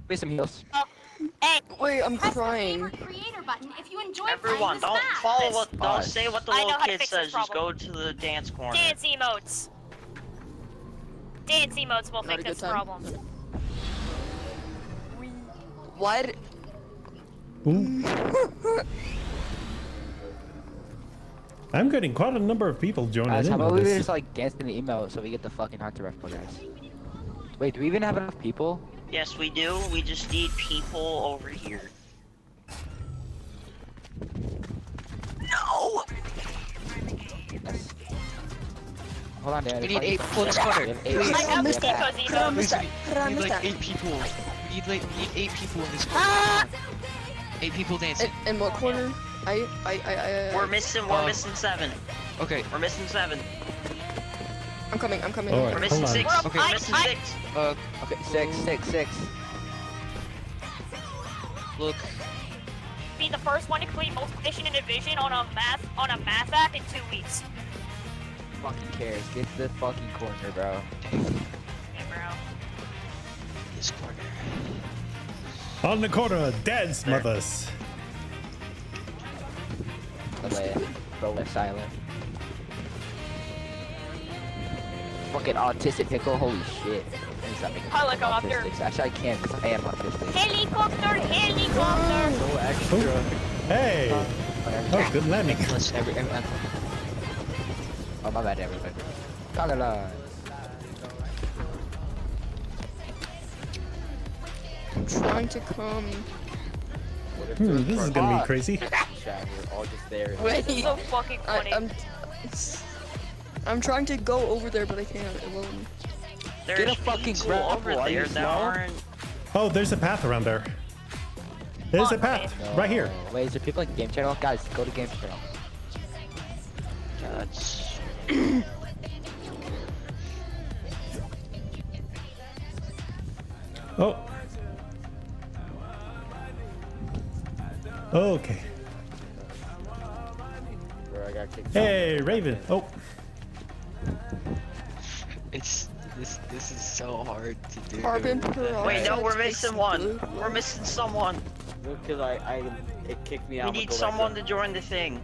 [SPEAKER 6] Wait, some heals.
[SPEAKER 4] Hey,
[SPEAKER 3] Wait, I'm
[SPEAKER 10] Press the
[SPEAKER 3] crying.
[SPEAKER 10] favorite creator button if you enjoy
[SPEAKER 9] Everyone,
[SPEAKER 10] playing
[SPEAKER 9] don't
[SPEAKER 10] this map.
[SPEAKER 9] follow what. Don't
[SPEAKER 6] Us.
[SPEAKER 9] say what the
[SPEAKER 4] I know
[SPEAKER 9] little
[SPEAKER 4] how to
[SPEAKER 9] kid
[SPEAKER 4] fix this
[SPEAKER 9] says. Just go
[SPEAKER 4] problem.
[SPEAKER 9] to the dance corner.
[SPEAKER 4] dance emotes. Dance emotes will
[SPEAKER 3] Not
[SPEAKER 4] fix
[SPEAKER 3] a good
[SPEAKER 4] this
[SPEAKER 3] time.
[SPEAKER 4] problem.
[SPEAKER 3] What?
[SPEAKER 1] Ooh. I'm getting quite a number of people joining
[SPEAKER 6] Guys,
[SPEAKER 1] in
[SPEAKER 6] how about
[SPEAKER 1] on
[SPEAKER 6] we
[SPEAKER 1] this.
[SPEAKER 6] just like dance in the email so we get the fucking hunter rifle, guys? Wait, do we even have enough people?
[SPEAKER 9] Yes, we do. We just need people over here. No.
[SPEAKER 6] Yes. Hold on, Dan.
[SPEAKER 7] We need 8 people in this corner. Please.
[SPEAKER 4] I have
[SPEAKER 3] missed that.
[SPEAKER 4] Nico's emo.
[SPEAKER 7] Please, we
[SPEAKER 3] I
[SPEAKER 7] need
[SPEAKER 3] missed
[SPEAKER 7] like
[SPEAKER 3] that.
[SPEAKER 7] 8 people. We need 8 people in this corner.
[SPEAKER 4] Ah!
[SPEAKER 7] 8 people dancing.
[SPEAKER 3] In what corner?
[SPEAKER 9] We're missing 7.
[SPEAKER 7] Okay.
[SPEAKER 9] We're missing 7.
[SPEAKER 3] I'm coming.
[SPEAKER 1] All
[SPEAKER 9] We're
[SPEAKER 1] right,
[SPEAKER 9] missing
[SPEAKER 1] hold on.
[SPEAKER 9] 6.
[SPEAKER 7] Okay.
[SPEAKER 9] We're missing 6.
[SPEAKER 6] Okay, six.
[SPEAKER 7] Look.
[SPEAKER 4] Be the first one to complete multiplication and division on a math app in 2 weeks.
[SPEAKER 6] Fucking cares. Get to the fucking corner, bro.
[SPEAKER 4] Hey, bro.
[SPEAKER 7] This corner.
[SPEAKER 1] On the corner, dance mothers.
[SPEAKER 6] Bro, silent. Fucking autistic pickle, holy shit. Let me stop making
[SPEAKER 4] I like
[SPEAKER 6] fun of
[SPEAKER 4] autistic.
[SPEAKER 6] autistics. Actually, I can't because I am autistic.
[SPEAKER 4] Helicopter!
[SPEAKER 6] So extra.
[SPEAKER 1] Hey, oh, good landing.
[SPEAKER 7] Unless
[SPEAKER 6] Oh, my bad, everybody. La la la.
[SPEAKER 3] I'm trying to come.
[SPEAKER 1] This is gonna be crazy.
[SPEAKER 5] chat. We're all just there.
[SPEAKER 3] Wait,
[SPEAKER 4] This is so fucking funny.
[SPEAKER 3] I'm trying to go over there, but I can't. It won't.
[SPEAKER 9] There's
[SPEAKER 6] Get a fucking
[SPEAKER 9] people
[SPEAKER 6] grapple,
[SPEAKER 9] over
[SPEAKER 6] are you
[SPEAKER 9] there that
[SPEAKER 6] slow?
[SPEAKER 9] aren't.
[SPEAKER 1] Oh, there's a path around there. There's a path right here.
[SPEAKER 6] Wait, is there people in game channel? Guys, go to game channel.
[SPEAKER 9] That's.
[SPEAKER 1] Oh. Okay.
[SPEAKER 5] Bro, I got kicked
[SPEAKER 1] Hey, Raven. Oh.
[SPEAKER 7] It's this is so hard to do.
[SPEAKER 3] Carbon peroxide.
[SPEAKER 9] Wait, no, we're
[SPEAKER 3] takes
[SPEAKER 9] missing one.
[SPEAKER 3] blue.
[SPEAKER 9] We're missing someone.
[SPEAKER 5] because it kicked me out.
[SPEAKER 9] We need someone to join the thing.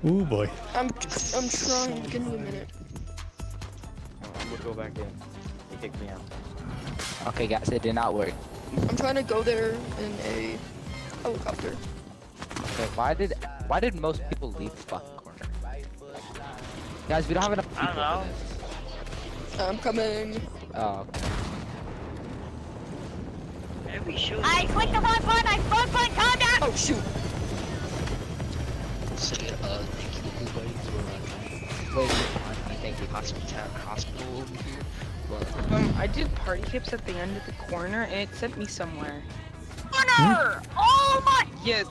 [SPEAKER 1] Ooh boy.
[SPEAKER 3] I'm trying. Give me a minute.
[SPEAKER 5] I'm gonna go back in. It kicked me out.
[SPEAKER 6] Okay, guys, it did not work.
[SPEAKER 3] I'm trying to go there in a helicopter.
[SPEAKER 6] Okay, why did most people leave the fucking corner? Guys, we don't have enough people
[SPEAKER 9] I don't know.
[SPEAKER 6] for this.
[SPEAKER 3] I'm coming.
[SPEAKER 6] Oh, okay.
[SPEAKER 9] Maybe shoot.
[SPEAKER 4] I clicked the wrong button. I front button. Calm down.
[SPEAKER 3] Oh shoot!
[SPEAKER 7] So, thank you everybody for
[SPEAKER 6] Wait, thank you.
[SPEAKER 7] hospital over here. But,
[SPEAKER 11] I did party tips at the end of the corner and it sent me somewhere.
[SPEAKER 4] Corner. Oh my.
[SPEAKER 11] Yes,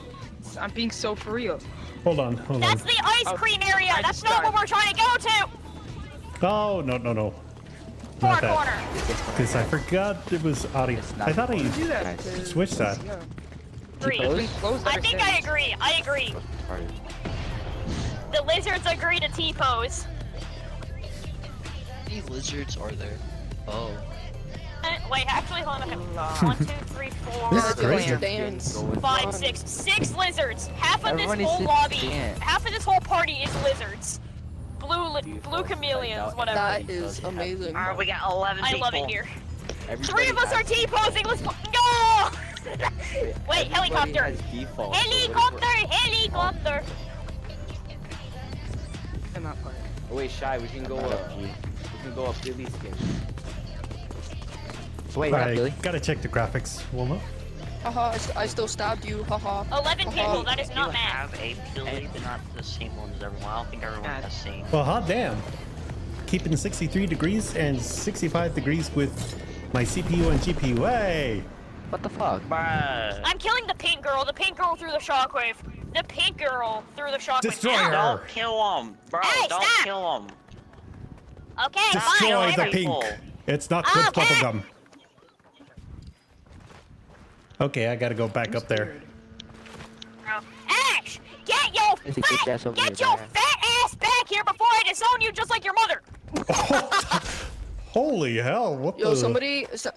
[SPEAKER 11] I'm being so for real.
[SPEAKER 1] Hold on.
[SPEAKER 4] That's the ice
[SPEAKER 11] Oh,
[SPEAKER 4] cream area.
[SPEAKER 11] I
[SPEAKER 4] That's
[SPEAKER 11] just
[SPEAKER 4] not
[SPEAKER 11] died.
[SPEAKER 4] what we're trying to go to.
[SPEAKER 1] Oh, no.
[SPEAKER 4] Far
[SPEAKER 1] Not that.
[SPEAKER 4] corner.
[SPEAKER 1] Because I forgot it was audio.
[SPEAKER 6] It's not
[SPEAKER 1] I thought I
[SPEAKER 11] Do that.
[SPEAKER 6] Guys,
[SPEAKER 11] because-
[SPEAKER 1] switched that.
[SPEAKER 11] Yeah.
[SPEAKER 4] Agree.
[SPEAKER 11] It's been closed
[SPEAKER 4] I
[SPEAKER 11] ever
[SPEAKER 4] think
[SPEAKER 11] since.
[SPEAKER 4] I agree. I agree.
[SPEAKER 5] Party.
[SPEAKER 4] The lizards agree to T-pose.
[SPEAKER 7] how many lizards are there? Oh.
[SPEAKER 4] Wait, actually, hold on. Okay. 1, 2, 3, 4,
[SPEAKER 1] This is
[SPEAKER 3] Yeah,
[SPEAKER 1] crazy.
[SPEAKER 3] do dance.
[SPEAKER 4] 5, 6. 6 lizards. Half of
[SPEAKER 6] Everyone
[SPEAKER 4] this
[SPEAKER 6] needs
[SPEAKER 4] whole
[SPEAKER 6] to
[SPEAKER 4] lobby,
[SPEAKER 6] dance.
[SPEAKER 4] half of this whole party is lizards. Blue
[SPEAKER 5] Beautiful.
[SPEAKER 4] chameleons, whatever.
[SPEAKER 3] That is amazing.
[SPEAKER 9] Alright, we got 11
[SPEAKER 4] I
[SPEAKER 9] people.
[SPEAKER 4] love it here.
[SPEAKER 5] Everybody
[SPEAKER 4] 3 of us
[SPEAKER 5] has-
[SPEAKER 4] are T-posing. Let's fucking go! Wait,
[SPEAKER 5] everybody
[SPEAKER 4] helicopter.
[SPEAKER 5] has default, so
[SPEAKER 4] Helicopter, helicopter.
[SPEAKER 11] I'm not part.
[SPEAKER 5] Oh, wait, Shy, we can go up. We can go up Billy's skin.
[SPEAKER 6] Wait, not
[SPEAKER 1] I
[SPEAKER 6] really.
[SPEAKER 1] gotta check the graphics. Wilma.
[SPEAKER 3] Haha, I still stabbed you. Haha.
[SPEAKER 4] 11 people, that is
[SPEAKER 9] You
[SPEAKER 4] not math.
[SPEAKER 9] have a Billy, but not the same one as everyone. I don't think everyone has the same.
[SPEAKER 1] Well, hot damn. Keeping 63 degrees and 65 degrees with my CPU and GPU. Hey!
[SPEAKER 6] What the fuck?
[SPEAKER 9] Bruh.
[SPEAKER 4] I'm killing the pink girl. The pink girl threw the shockwave. The pink girl threw the shockwave.
[SPEAKER 1] Destroy
[SPEAKER 4] Ow.
[SPEAKER 1] her.
[SPEAKER 9] Don't kill him, bro.
[SPEAKER 4] Hey,
[SPEAKER 9] don't
[SPEAKER 4] stop.
[SPEAKER 9] kill him.
[SPEAKER 4] Okay,
[SPEAKER 1] Destroy
[SPEAKER 4] fine.
[SPEAKER 1] the
[SPEAKER 4] whatever.
[SPEAKER 1] pink.
[SPEAKER 9] people.
[SPEAKER 1] It's not good
[SPEAKER 4] Okay.
[SPEAKER 1] bubblegum. Okay, I gotta go back up there.
[SPEAKER 4] Ash, get your
[SPEAKER 6] There's a bitch ass
[SPEAKER 4] fat,
[SPEAKER 6] over
[SPEAKER 4] get
[SPEAKER 6] there,
[SPEAKER 4] your
[SPEAKER 6] Brian.
[SPEAKER 4] fat ass back here before I disown you just like your mother.
[SPEAKER 1] Holy hell! What
[SPEAKER 3] Yo,
[SPEAKER 1] the?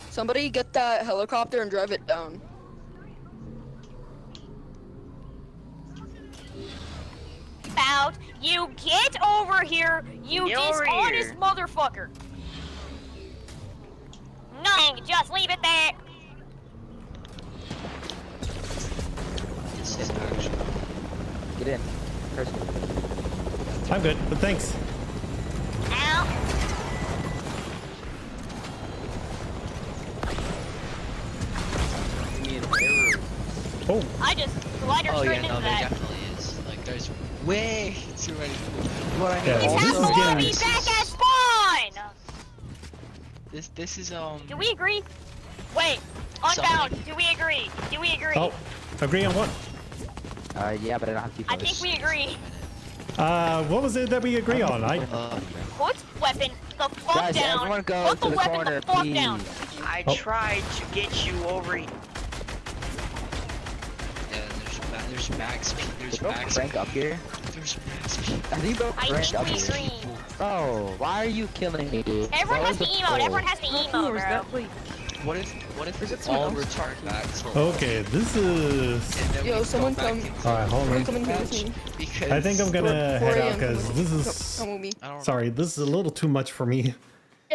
[SPEAKER 3] somebody get that helicopter and drive it down.
[SPEAKER 4] About you get over here, you
[SPEAKER 9] Get over
[SPEAKER 4] dishonest
[SPEAKER 9] here.
[SPEAKER 4] motherfucker. Nothing, just leave it there.
[SPEAKER 7] This is actually.
[SPEAKER 6] Get in. First.
[SPEAKER 1] I'm good, but thanks.
[SPEAKER 4] Ow.
[SPEAKER 5] Give me an error.
[SPEAKER 1] Oh,
[SPEAKER 4] I just glider
[SPEAKER 7] Oh
[SPEAKER 4] straight
[SPEAKER 7] yeah,
[SPEAKER 4] into
[SPEAKER 7] no, there
[SPEAKER 4] that.
[SPEAKER 7] definitely is. Like, there's way too many.
[SPEAKER 6] What I
[SPEAKER 1] Yeah,
[SPEAKER 6] mean,
[SPEAKER 1] well,
[SPEAKER 4] He's
[SPEAKER 1] this
[SPEAKER 4] half
[SPEAKER 1] is
[SPEAKER 4] the
[SPEAKER 1] getting-
[SPEAKER 4] lobby back at spawn.
[SPEAKER 7] This is
[SPEAKER 4] Do we agree? Wait, Unbound, do we agree? Do we agree?
[SPEAKER 1] oh, agree on what?
[SPEAKER 6] yeah, but I don't have people.
[SPEAKER 4] I think we agree.
[SPEAKER 1] What was it that we agree on?
[SPEAKER 4] Put weapon the fuck
[SPEAKER 6] Guys,
[SPEAKER 4] down.
[SPEAKER 6] everyone go
[SPEAKER 4] Put
[SPEAKER 6] to
[SPEAKER 4] the
[SPEAKER 6] the
[SPEAKER 4] weapon
[SPEAKER 6] corner,
[SPEAKER 4] the fuck
[SPEAKER 6] please.
[SPEAKER 4] down.
[SPEAKER 9] I
[SPEAKER 1] Oh.
[SPEAKER 9] tried to get you over.
[SPEAKER 7] Yeah, there's max. There's
[SPEAKER 6] Bro,
[SPEAKER 7] max.
[SPEAKER 6] Frank up here.
[SPEAKER 7] There's max people.
[SPEAKER 6] I think bro,
[SPEAKER 4] I
[SPEAKER 6] Frank
[SPEAKER 4] think
[SPEAKER 6] up
[SPEAKER 4] we
[SPEAKER 6] here.
[SPEAKER 4] agree.
[SPEAKER 6] Bro, why are you killing me, dude?
[SPEAKER 4] Everyone
[SPEAKER 6] What
[SPEAKER 4] has to
[SPEAKER 6] was the
[SPEAKER 4] emote. Everyone
[SPEAKER 6] goal?
[SPEAKER 4] has to
[SPEAKER 11] Or
[SPEAKER 4] emote,
[SPEAKER 11] is
[SPEAKER 4] bro.
[SPEAKER 11] that like
[SPEAKER 7] What if
[SPEAKER 11] Is it
[SPEAKER 7] we
[SPEAKER 11] someone
[SPEAKER 7] all
[SPEAKER 11] else
[SPEAKER 7] return back to
[SPEAKER 1] Okay, this is.
[SPEAKER 7] and then
[SPEAKER 3] Yo,
[SPEAKER 7] we
[SPEAKER 3] someone
[SPEAKER 7] go back
[SPEAKER 3] come.
[SPEAKER 7] into
[SPEAKER 1] Alright, hold
[SPEAKER 3] Someone
[SPEAKER 1] on.
[SPEAKER 3] come in here with me.
[SPEAKER 7] because
[SPEAKER 1] I think I'm gonna
[SPEAKER 3] 4
[SPEAKER 1] head out
[SPEAKER 3] a.m.
[SPEAKER 1] because this is.
[SPEAKER 3] Come with me.
[SPEAKER 7] I don't
[SPEAKER 1] Sorry, this is a little too much for me.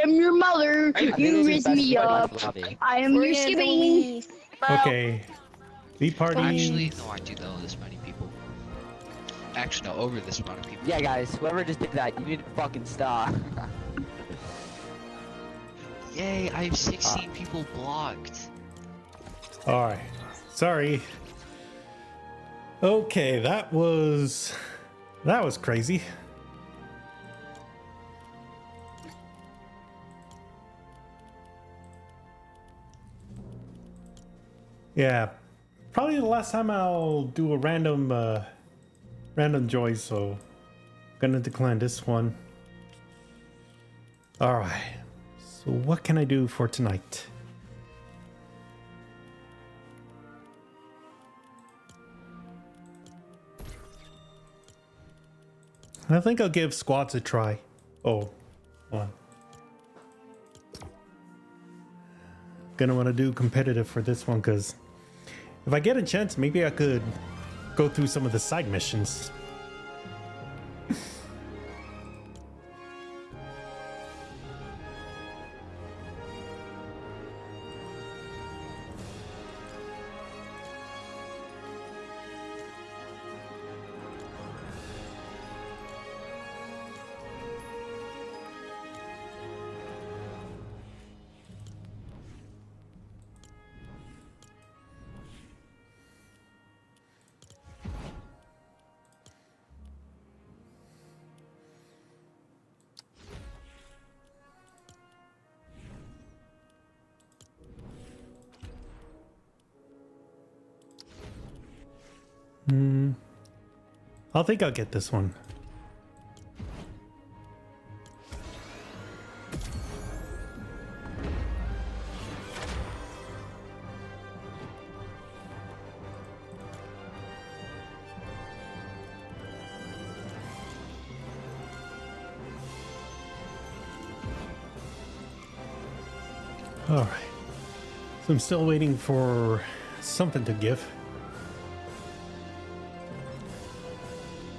[SPEAKER 8] I'm your mother.
[SPEAKER 6] I think
[SPEAKER 8] You
[SPEAKER 6] this is
[SPEAKER 8] raised
[SPEAKER 6] best
[SPEAKER 8] me
[SPEAKER 6] for my
[SPEAKER 8] up.
[SPEAKER 6] lobby.
[SPEAKER 8] I am
[SPEAKER 3] 4
[SPEAKER 8] your
[SPEAKER 3] a.m. come with
[SPEAKER 8] skipping.
[SPEAKER 3] me.
[SPEAKER 4] Bro,
[SPEAKER 1] Okay. The party.
[SPEAKER 7] Actually, no, I do know this many people. Actually, no, over this amount of people.
[SPEAKER 6] Yeah, guys, whoever just did that, you need to fucking stop.
[SPEAKER 7] Yay, I have 16 people blocked.
[SPEAKER 1] Alright. Sorry. Okay, that was crazy. Yeah, probably the last time I'll do a random joy, so gonna decline this one. All right, so what can I do for tonight? I think I'll give squads a try. Oh, hold on. Gonna want to do competitive for this one, because if I get a chance, maybe I could go through some of the side missions. I think I'll get this one. All right. So I'm still waiting for something to give.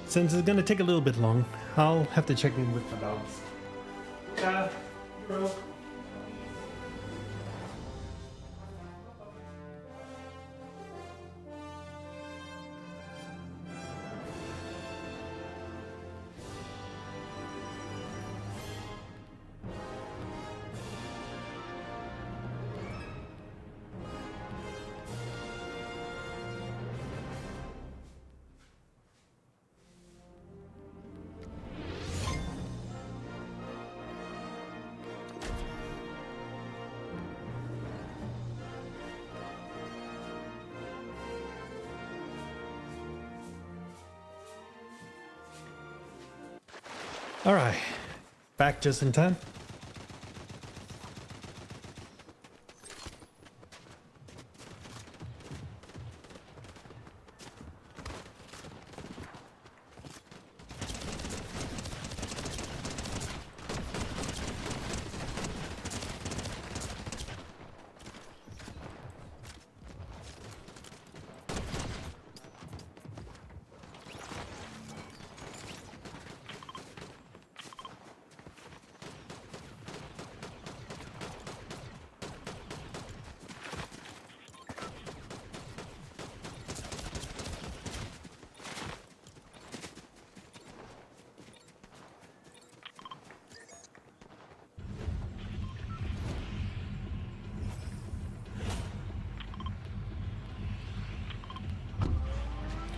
[SPEAKER 1] Since it's gonna take a little bit long, I'll have to check in with the dogs. Bro. All right, back just in time.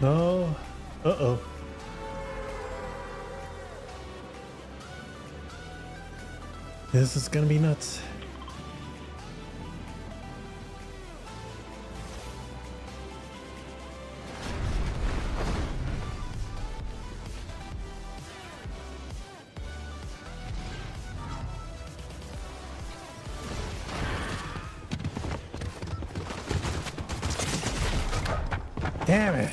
[SPEAKER 1] Oh, uh-oh. This is gonna be nuts. Damn it.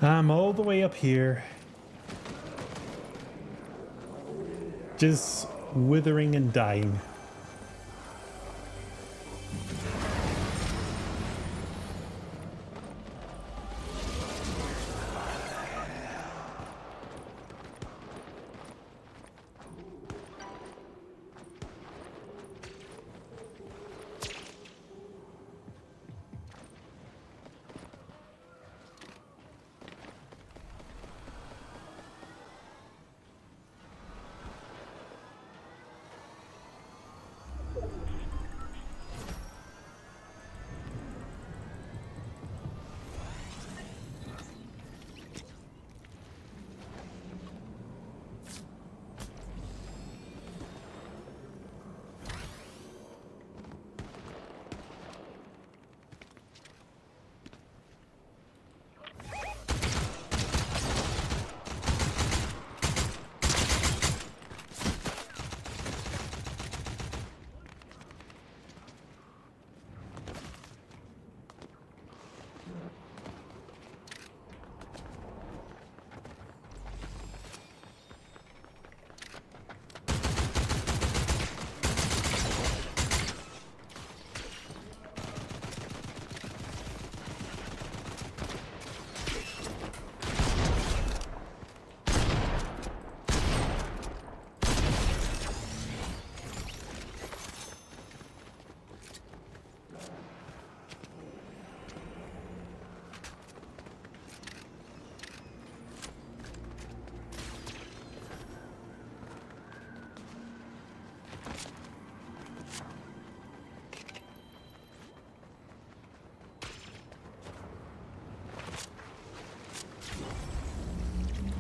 [SPEAKER 1] I'm all the way up here. Just withering and dying.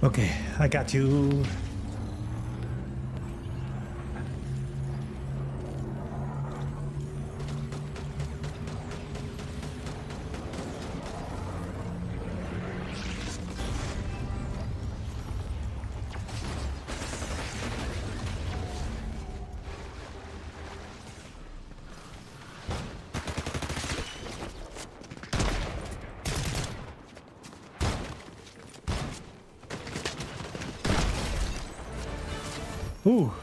[SPEAKER 1] Okay, I got you. Ooh.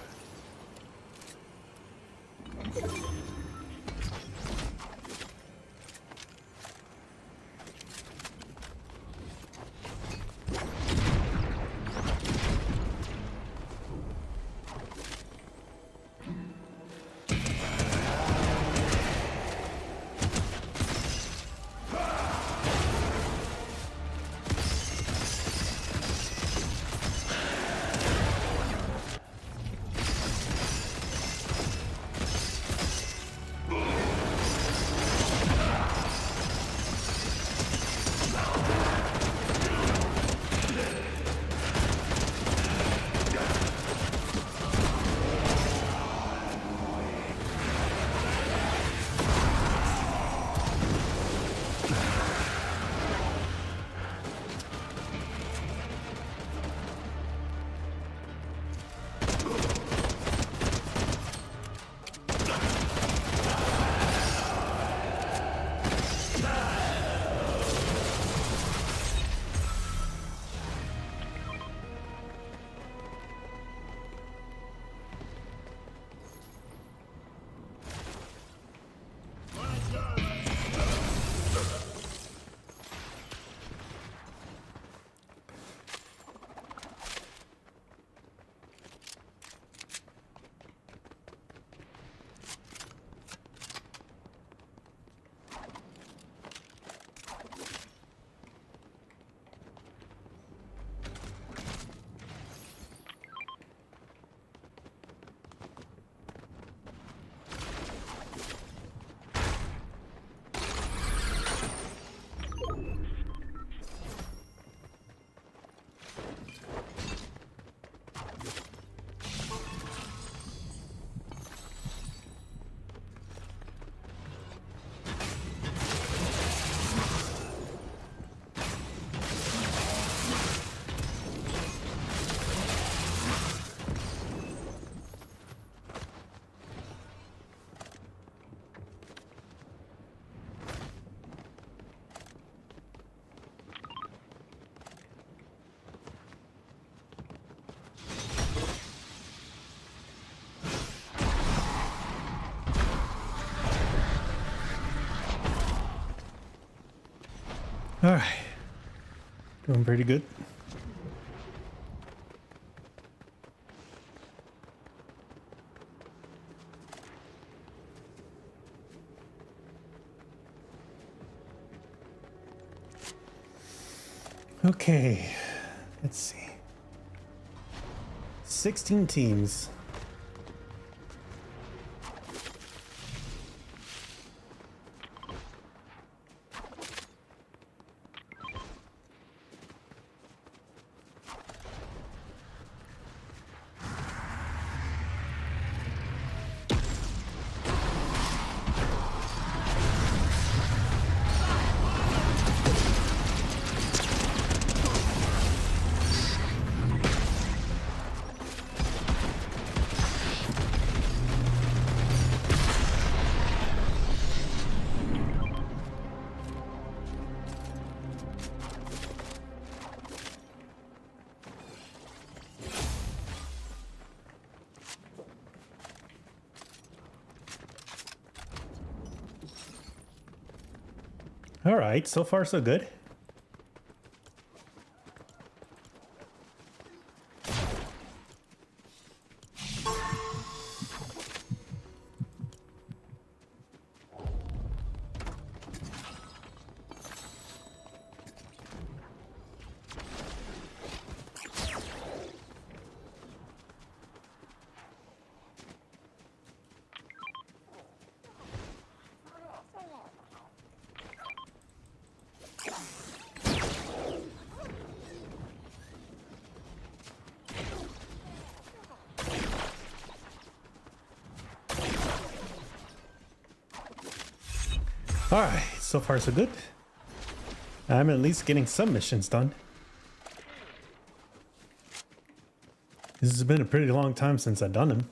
[SPEAKER 1] All right. Doing pretty good. Okay, let's see. 16 teams. All right, so far so good. All right, so far so good. I'm at least getting some missions done. This has been a pretty long time since I've done them.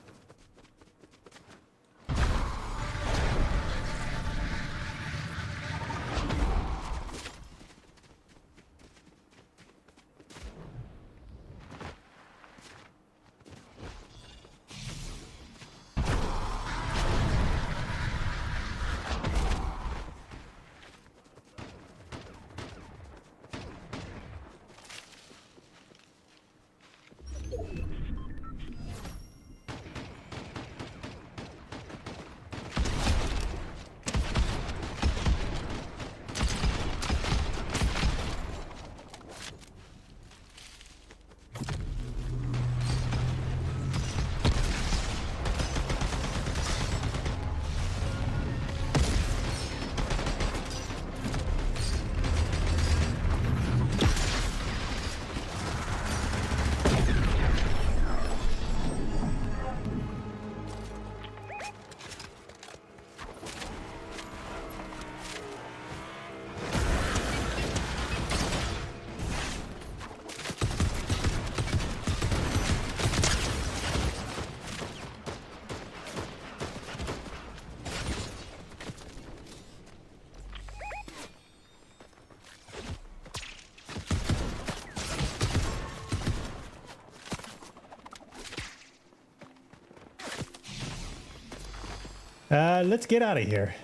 [SPEAKER 1] Let's get out of here.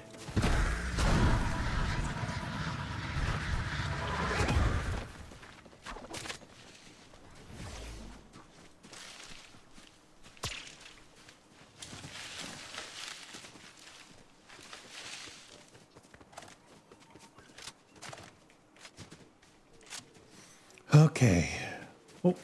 [SPEAKER 1] Okay. Oh.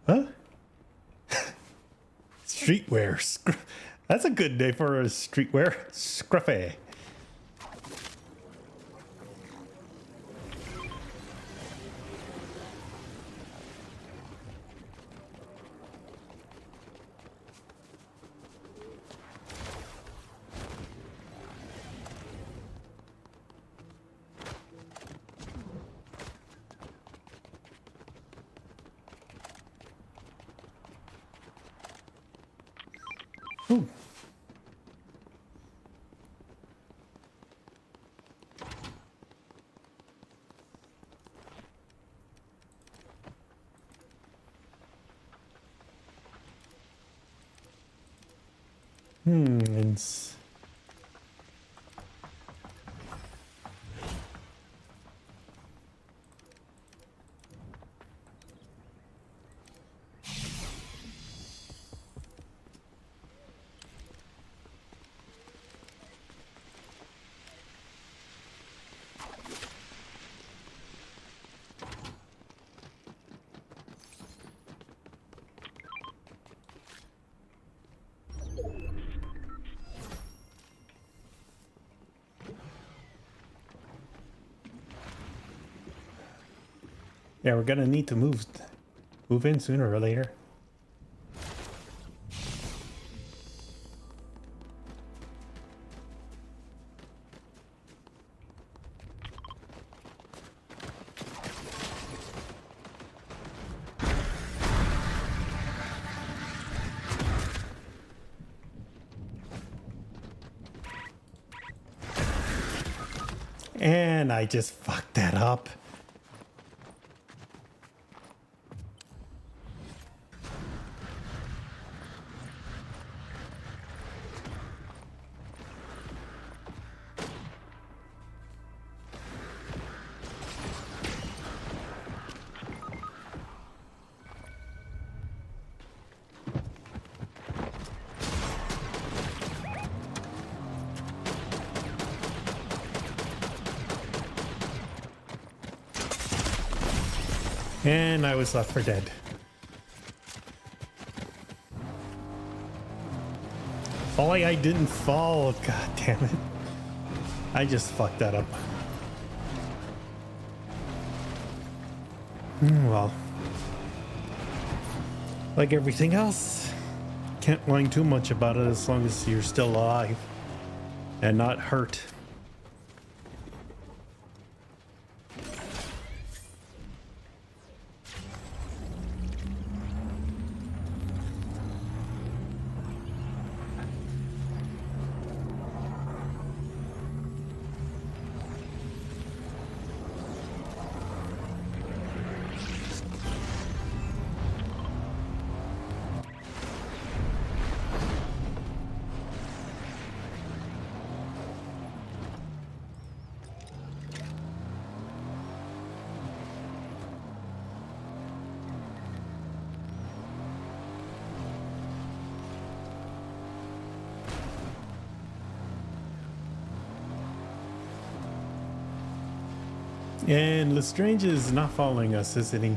[SPEAKER 1] Huh? Streetwear. That's a good day for a streetwear. Scruffy. Ooh. It's... Yeah, we're gonna need to move in sooner or later. And I just fucked that up. And I was left for dead. Only I didn't fall. God damn it. I just fucked that up. Well, like everything else, can't whine too much about it as long as you're still alive and not hurt. And Lestrange is not following us, isn't he?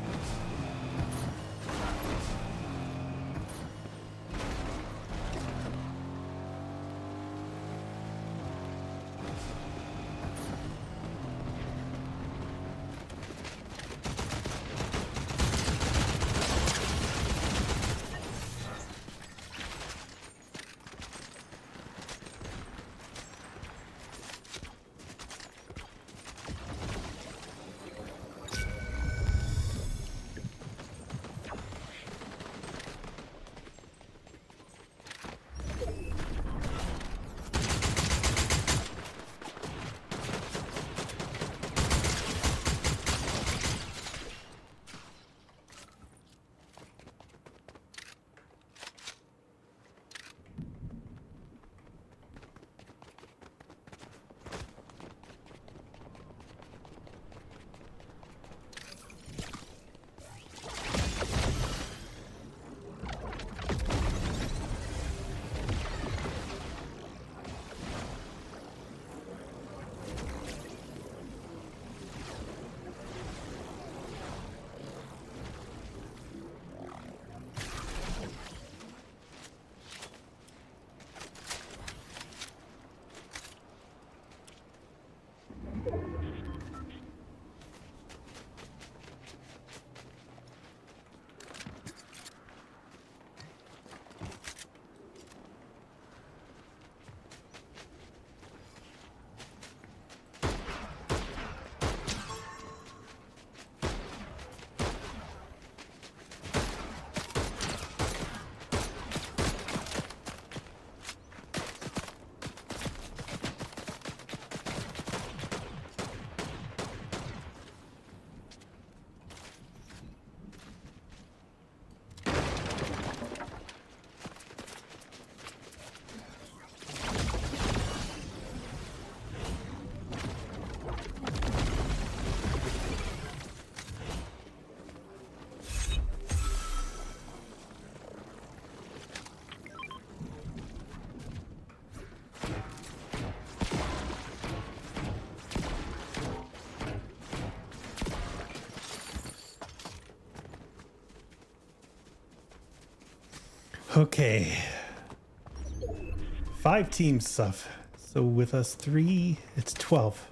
[SPEAKER 1] Okay. 5 team stuff. So with us 3, it's 12.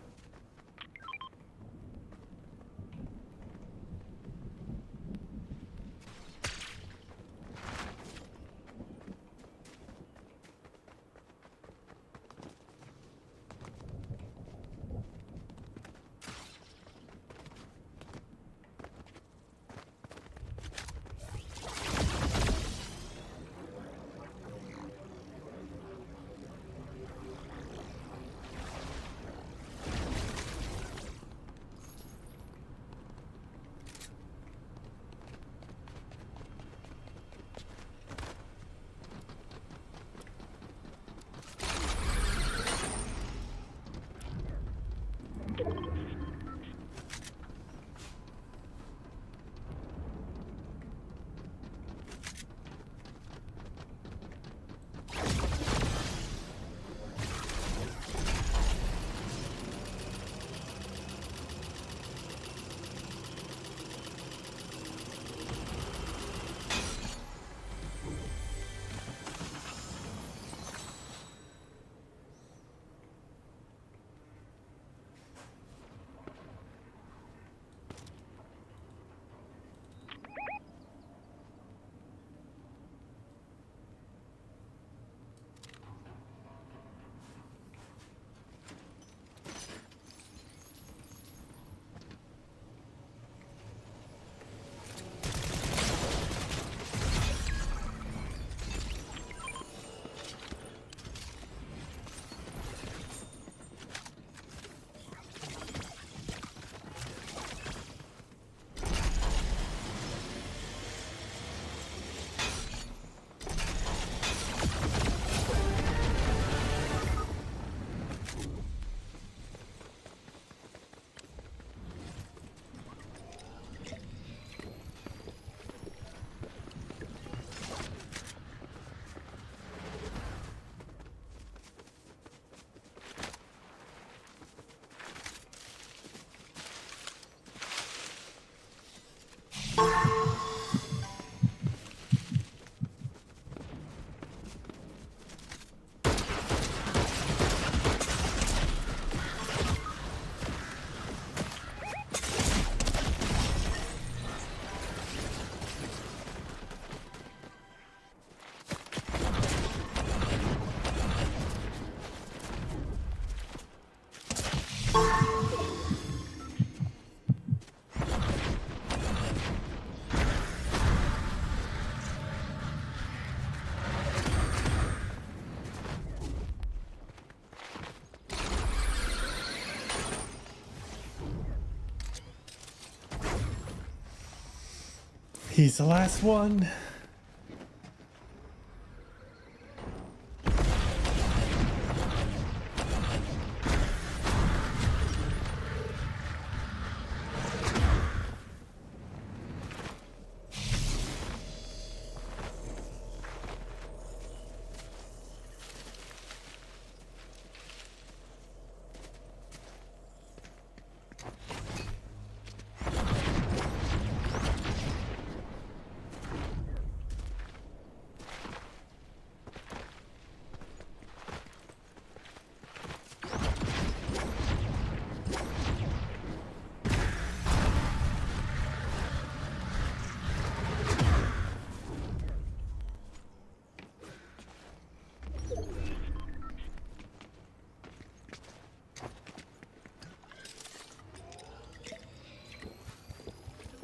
[SPEAKER 1] He's the last one.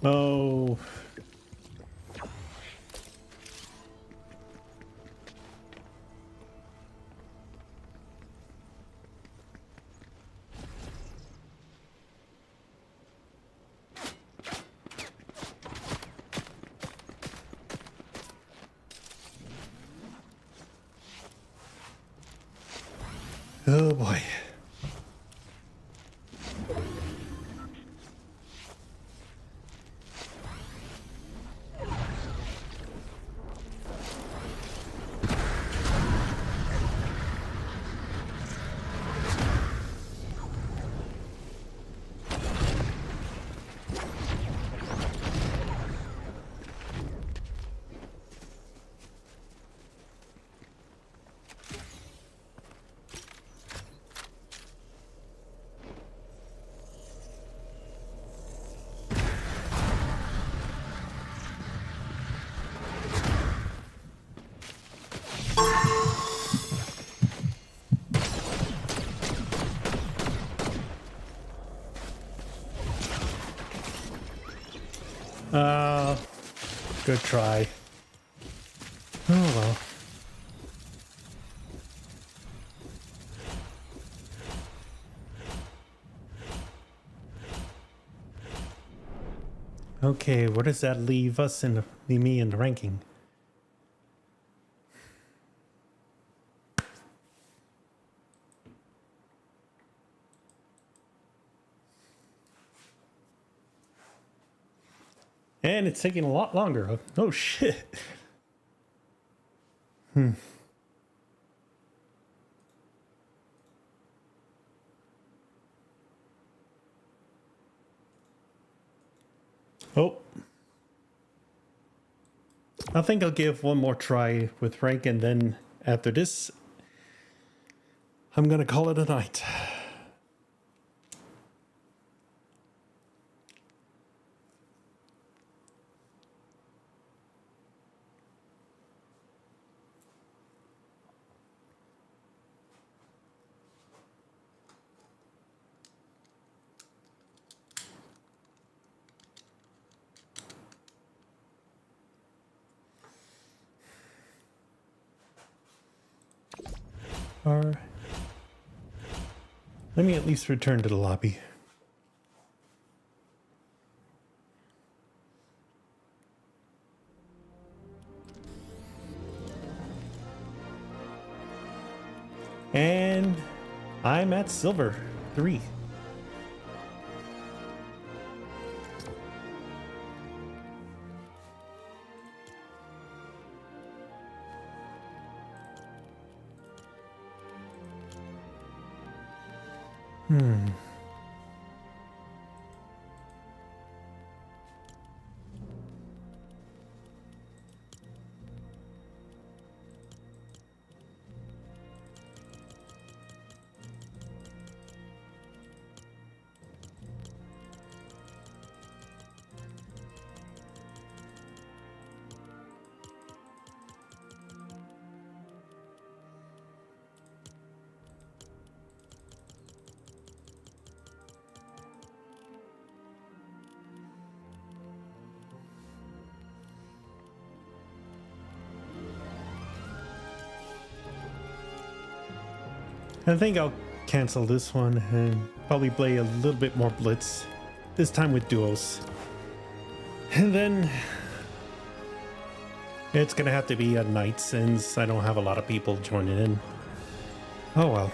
[SPEAKER 1] Oh. Oh boy. Good try. Oh well. Okay, where does that leave us in me in the ranking? And it's taking a lot longer. Oh shit. Oh. I think I'll give one more try with rank, and then after this, I'm gonna call it a night. Or let me at least return to the lobby. And I'm at silver 3. I think I'll cancel this one and probably play a little bit more Blitz, this time with duos. And then It's gonna have to be at night since I don't have a lot of people joining in. Oh well.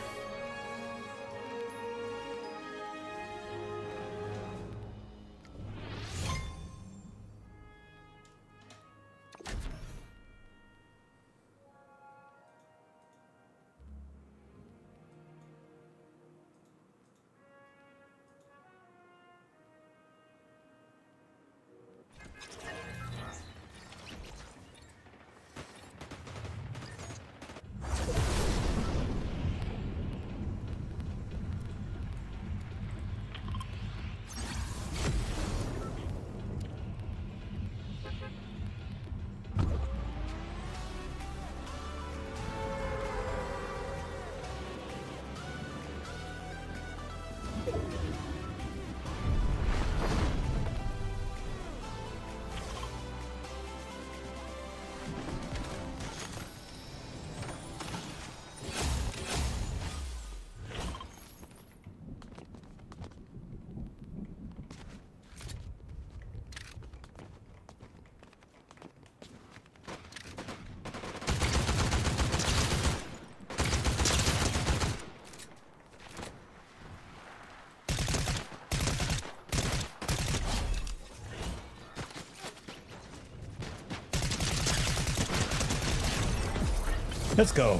[SPEAKER 1] Let's go.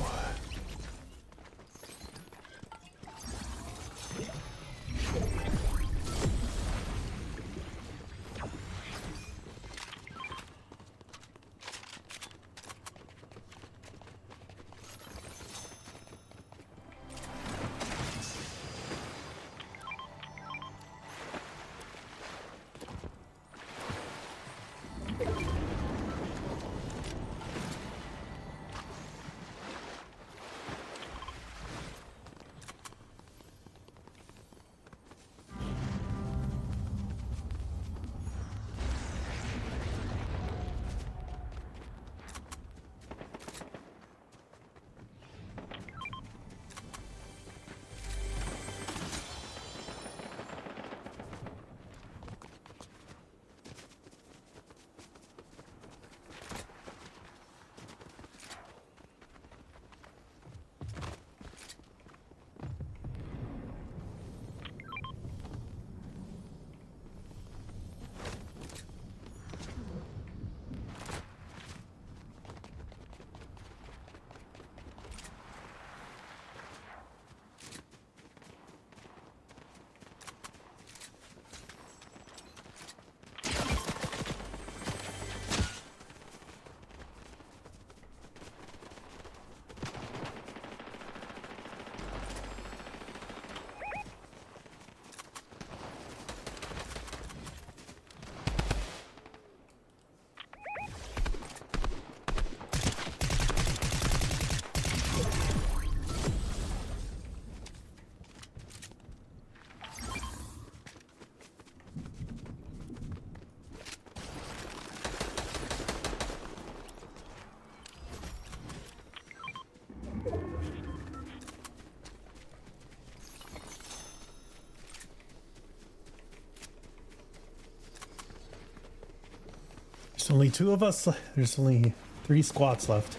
[SPEAKER 1] There's only 2 of us. There's only 3 squads left.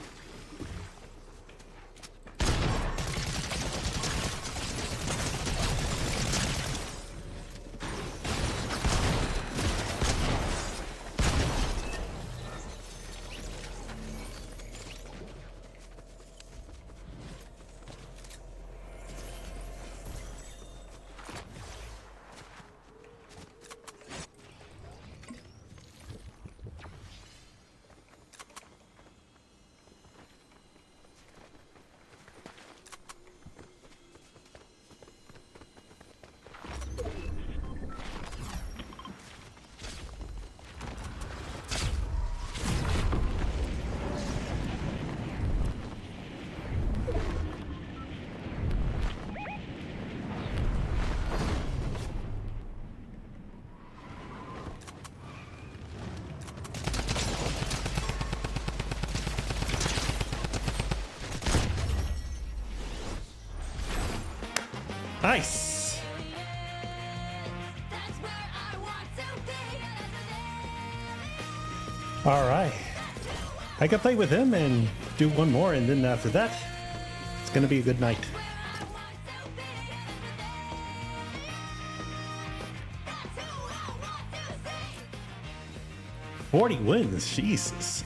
[SPEAKER 1] Nice. All right. I can play with him and do one more, and then after that, it's gonna be a good night. $40 wins, Jesus.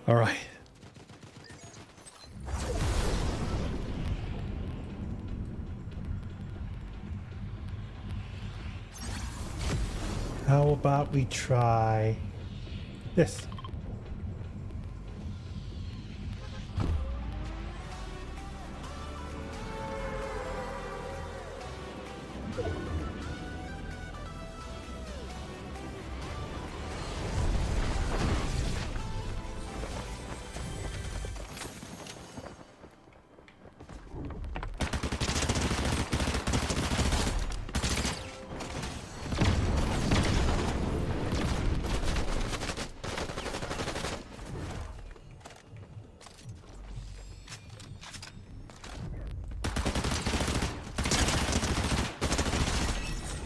[SPEAKER 1] All right. How about we try this?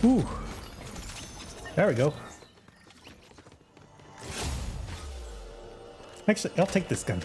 [SPEAKER 1] Ooh. There we go. Actually, I'll take this gun.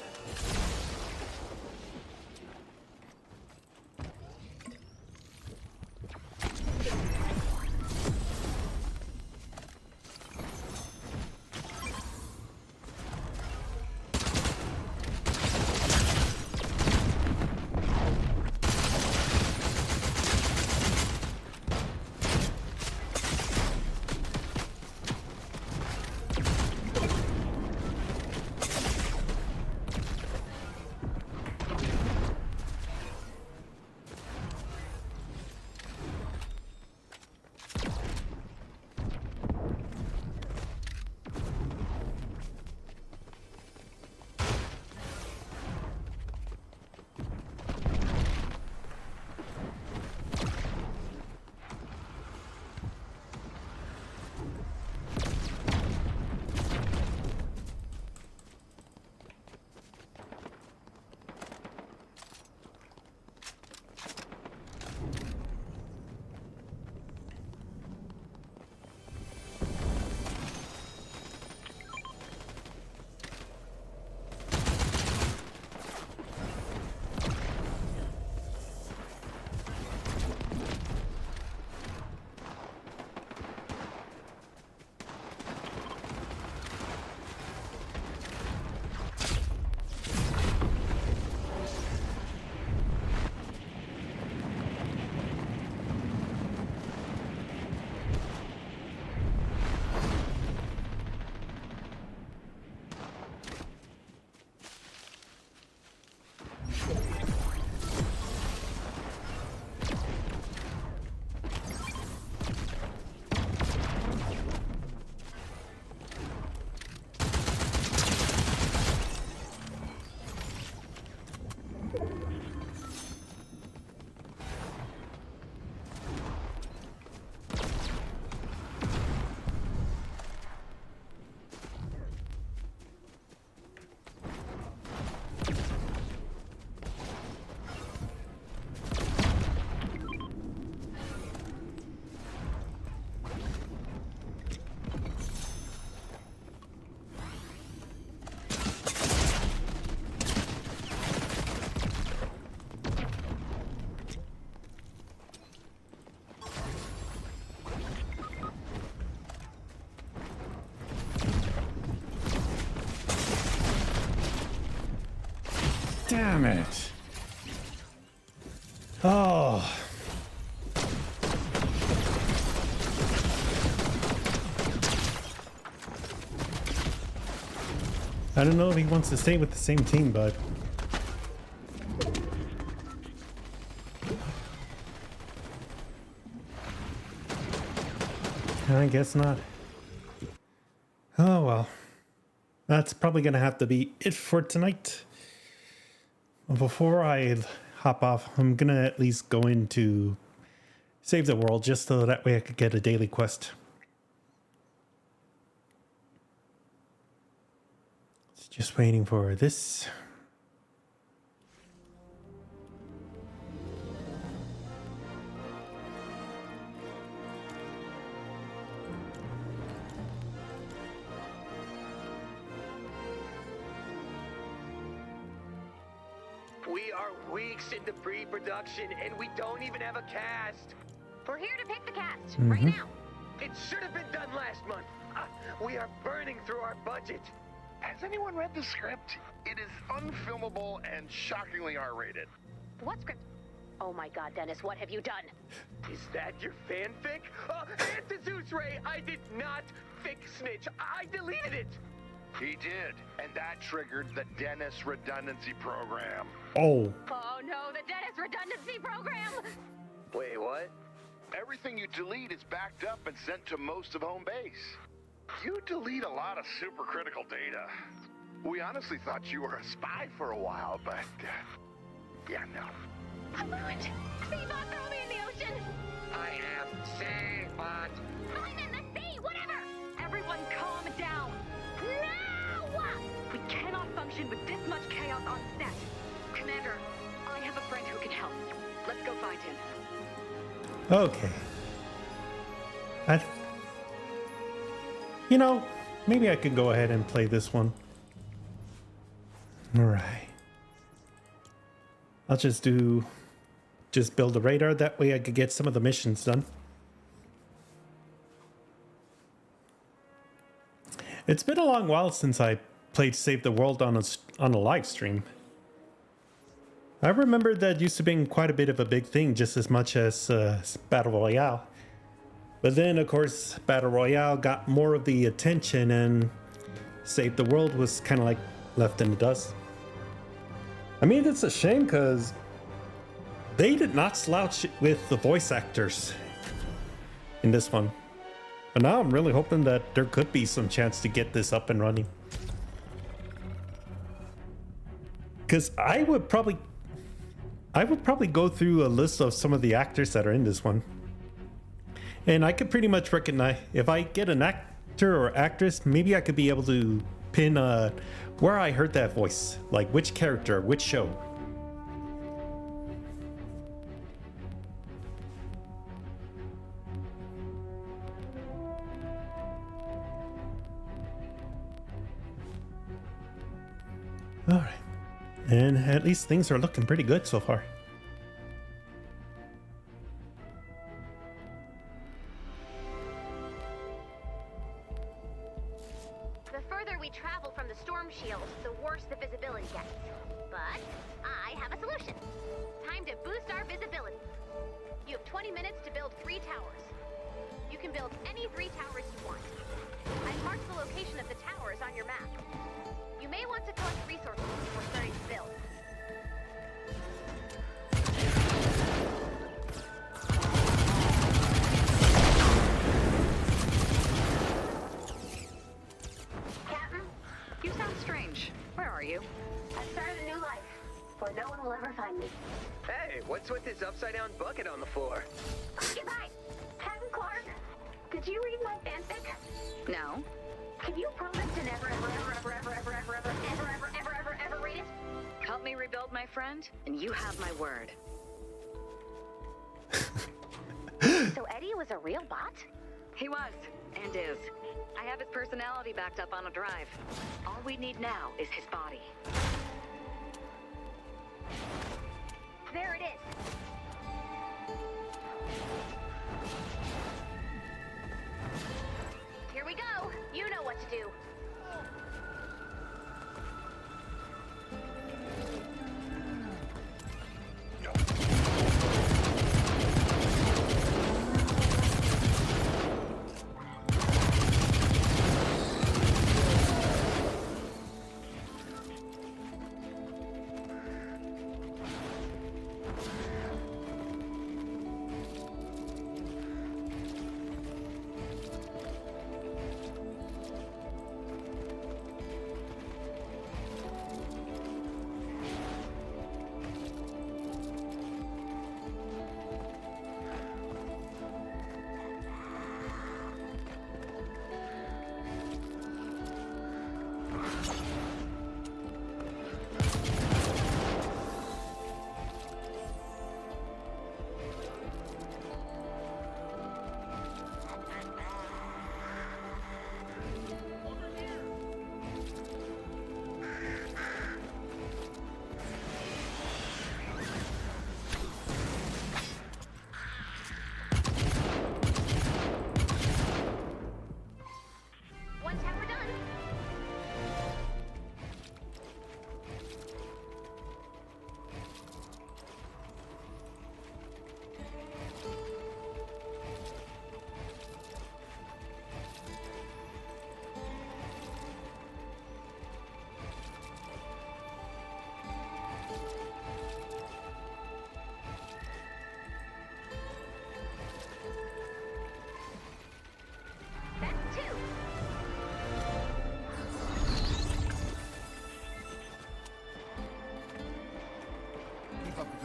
[SPEAKER 1] Damn it. Oh. I don't know if he wants to stay with the same team, but I guess not. Oh well. That's probably gonna have to be it for tonight. Before I hop off, I'm gonna at least go into Save the World just so that way I could get a daily quest. Just waiting for this.
[SPEAKER 12] We are weeks into pre-production and we don't even have a cast.
[SPEAKER 10] We're here to pick the cast
[SPEAKER 1] right
[SPEAKER 10] now.
[SPEAKER 12] It should have been done last month. We are burning through our budget.
[SPEAKER 13] Has anyone read the script? It is unfilmable and shockingly R-rated.
[SPEAKER 10] What script? Oh my god, Dennis, what have you done?
[SPEAKER 12] Is that your fanfic? Answer Zeus Ray, I did not fix Snitch. I deleted it.
[SPEAKER 13] He did, and that triggered the Dennis Redundancy Program.
[SPEAKER 1] Oh.
[SPEAKER 10] Oh no, the Dennis Redundancy Program!
[SPEAKER 12] Wait, what?
[SPEAKER 13] Everything you delete is backed up and sent to most of home base. You delete a lot of supercritical data. We honestly thought you were a spy for a while, but yeah, no.
[SPEAKER 10] I'm ruined. Seabot, throw me in the ocean!
[SPEAKER 12] I am Seabot.
[SPEAKER 10] I'm in the sea, whatever! Everyone calm down. No! We cannot function with this much chaos on set. Commander, I have a friend who can help. Let's go find him.
[SPEAKER 1] Okay. You know, maybe I could go ahead and play this one. All right. I'll just build a radar. That way I could get some of the missions done. It's been a long while since I played Save the World on a live stream. I remember that used to be quite a bit of a big thing, just as much as Battle Royale. But then, of course, Battle Royale got more of the attention and Save the World was kind of like left in the dust. I mean, it's a shame because they did not slouch with the voice actors in this one. But now I'm really hoping that there could be some chance to get this up and running. Because I would probably go through a list of some of the actors that are in this one. And I could pretty much recognize, if I get an actor or actress, maybe I could be able to pin where I heard that voice. Like which character, which show. Alright. And at least things are looking pretty good so far.
[SPEAKER 10] The further we travel from the storm shield, the worse the visibility gets. But I have a solution. Time to boost our visibility. You have 20 minutes to build 3 towers. You can build any 3 towers you want. I've marked the location of the towers on your map. You may want to collect resources before starting to build. Captain, you sound strange. Where are you? I've started a new life, where no one will ever find me.
[SPEAKER 12] Hey, what's with this upside-down bucket on the floor?
[SPEAKER 10] Goodbye! Captain Clark, did you read my fanfic? No. Can you promise to never, ever read it? Help me rebuild my friend, and you have my word. So Eddie was a real bot? He was, and is. I have his personality backed up on a drive. All we need now is his body. There it is. Here we go. You know what to do.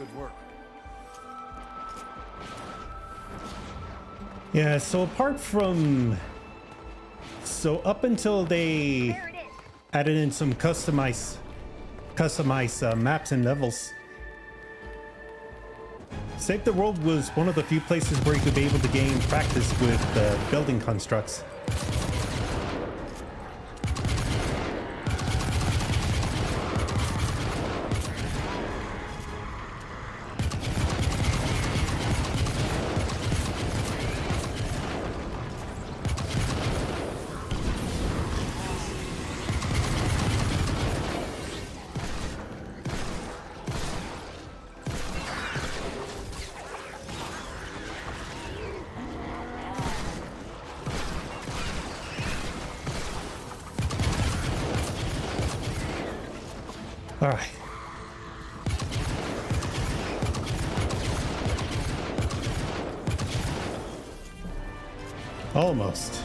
[SPEAKER 12] Good work.
[SPEAKER 1] Yeah, so apart from... So up until they added in some customized maps and levels, Save the World was one of the few places where you could be able to gain practice with building constructs. All right. Almost.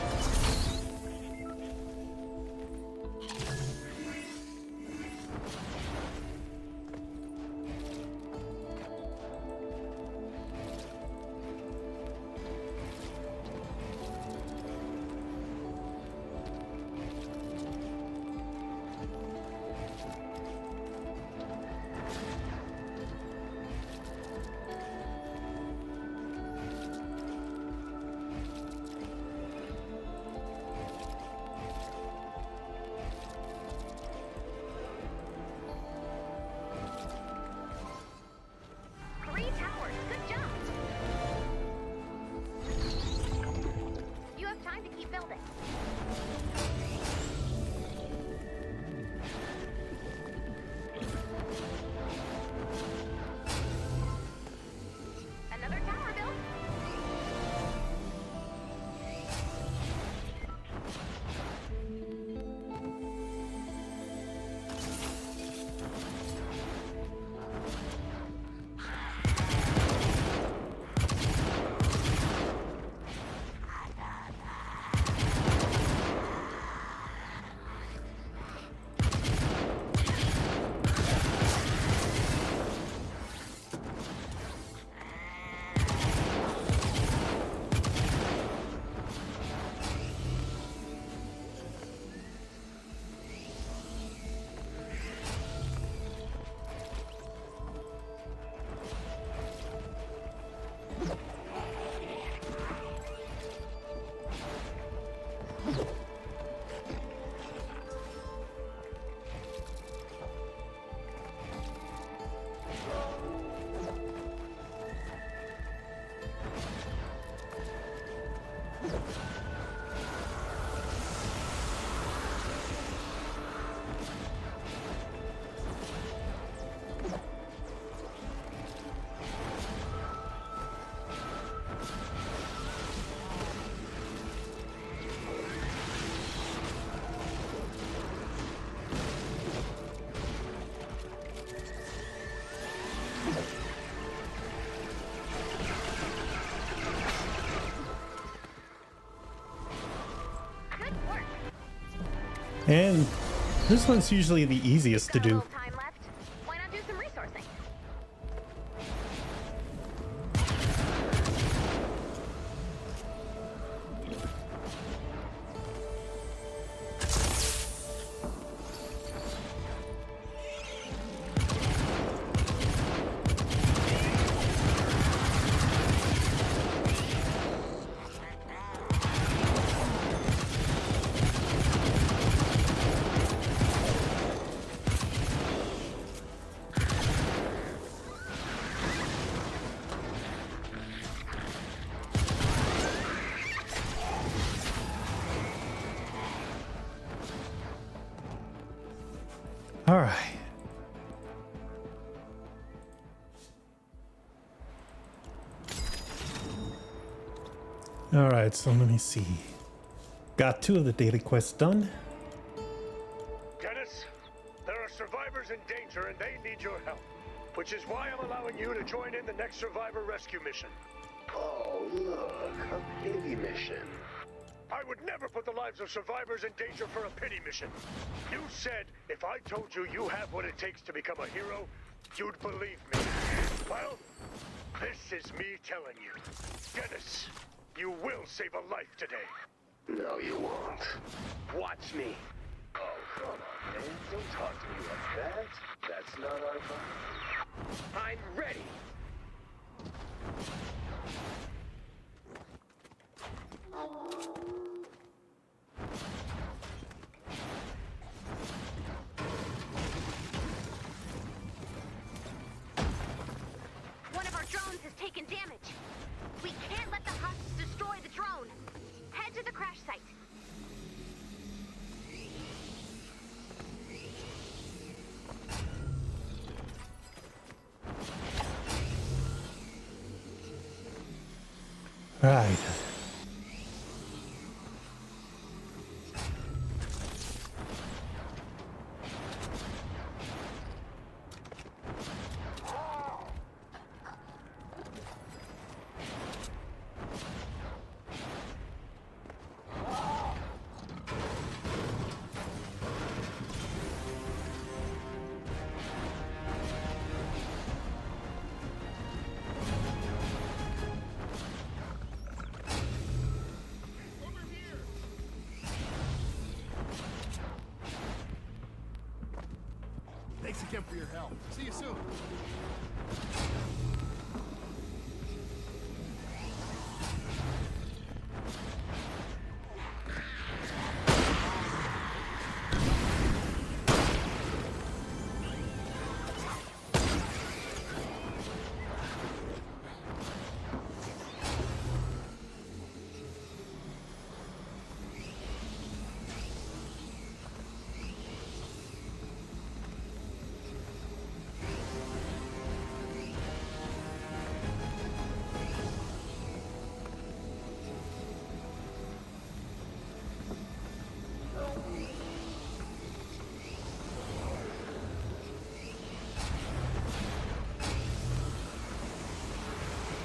[SPEAKER 1] And this one's usually the easiest to do.
[SPEAKER 10] Why not do some resourcing?
[SPEAKER 1] All right. All right, so let me see. Got 2 of the daily quests done.
[SPEAKER 12] Dennis, there are survivors in danger and they need your help, which is why I'm allowing you to join in the next survivor rescue mission.
[SPEAKER 13] Oh, look, a pity mission.
[SPEAKER 12] I would never put the lives of survivors in danger for a pity mission. You said if I told you you have what it takes to become a hero, you'd believe me. Well, this is me telling you. Dennis, you will save a life today. No, you won't. Watch me. Oh, come on, man. Don't talk to me like that. That's not our fight. I'm ready.
[SPEAKER 10] One of our drones has taken damage. We can't let the husks destroy the drone. Head to the crash site.
[SPEAKER 1] Right.
[SPEAKER 14] Thanks again for your help. See you soon.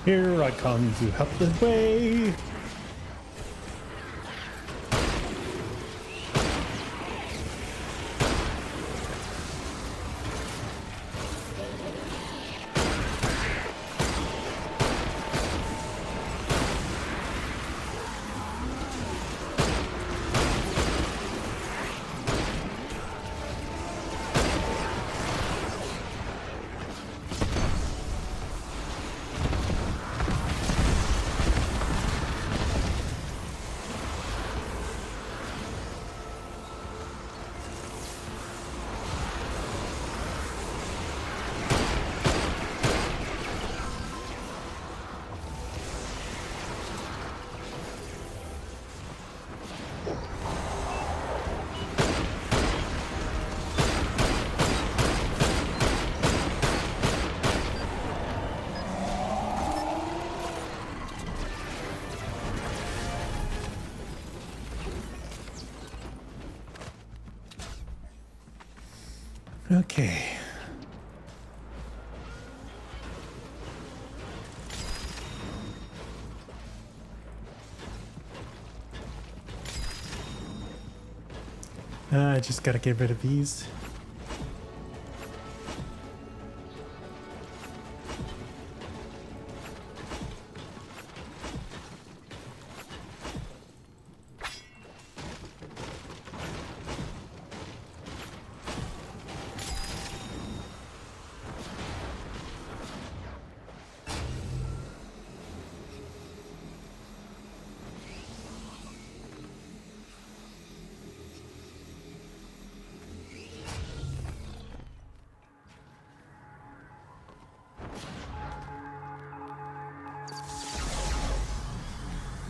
[SPEAKER 1] Here I come to help the way. Okay. I just gotta get rid of these.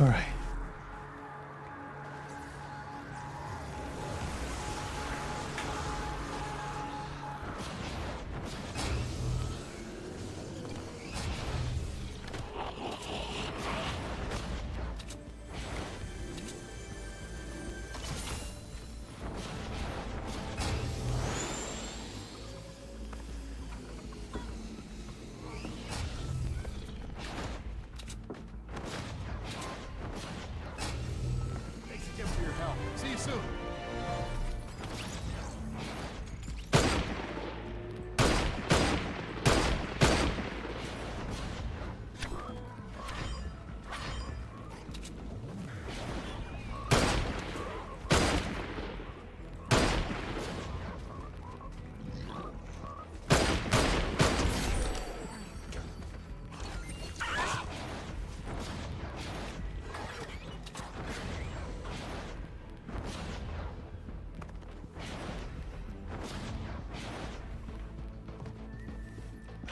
[SPEAKER 1] All right.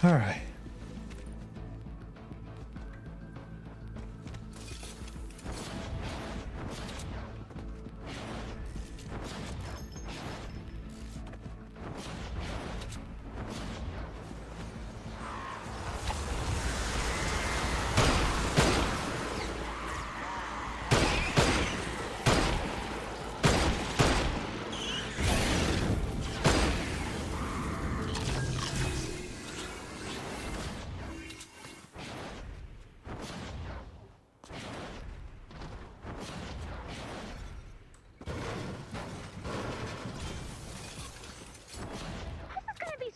[SPEAKER 1] All right.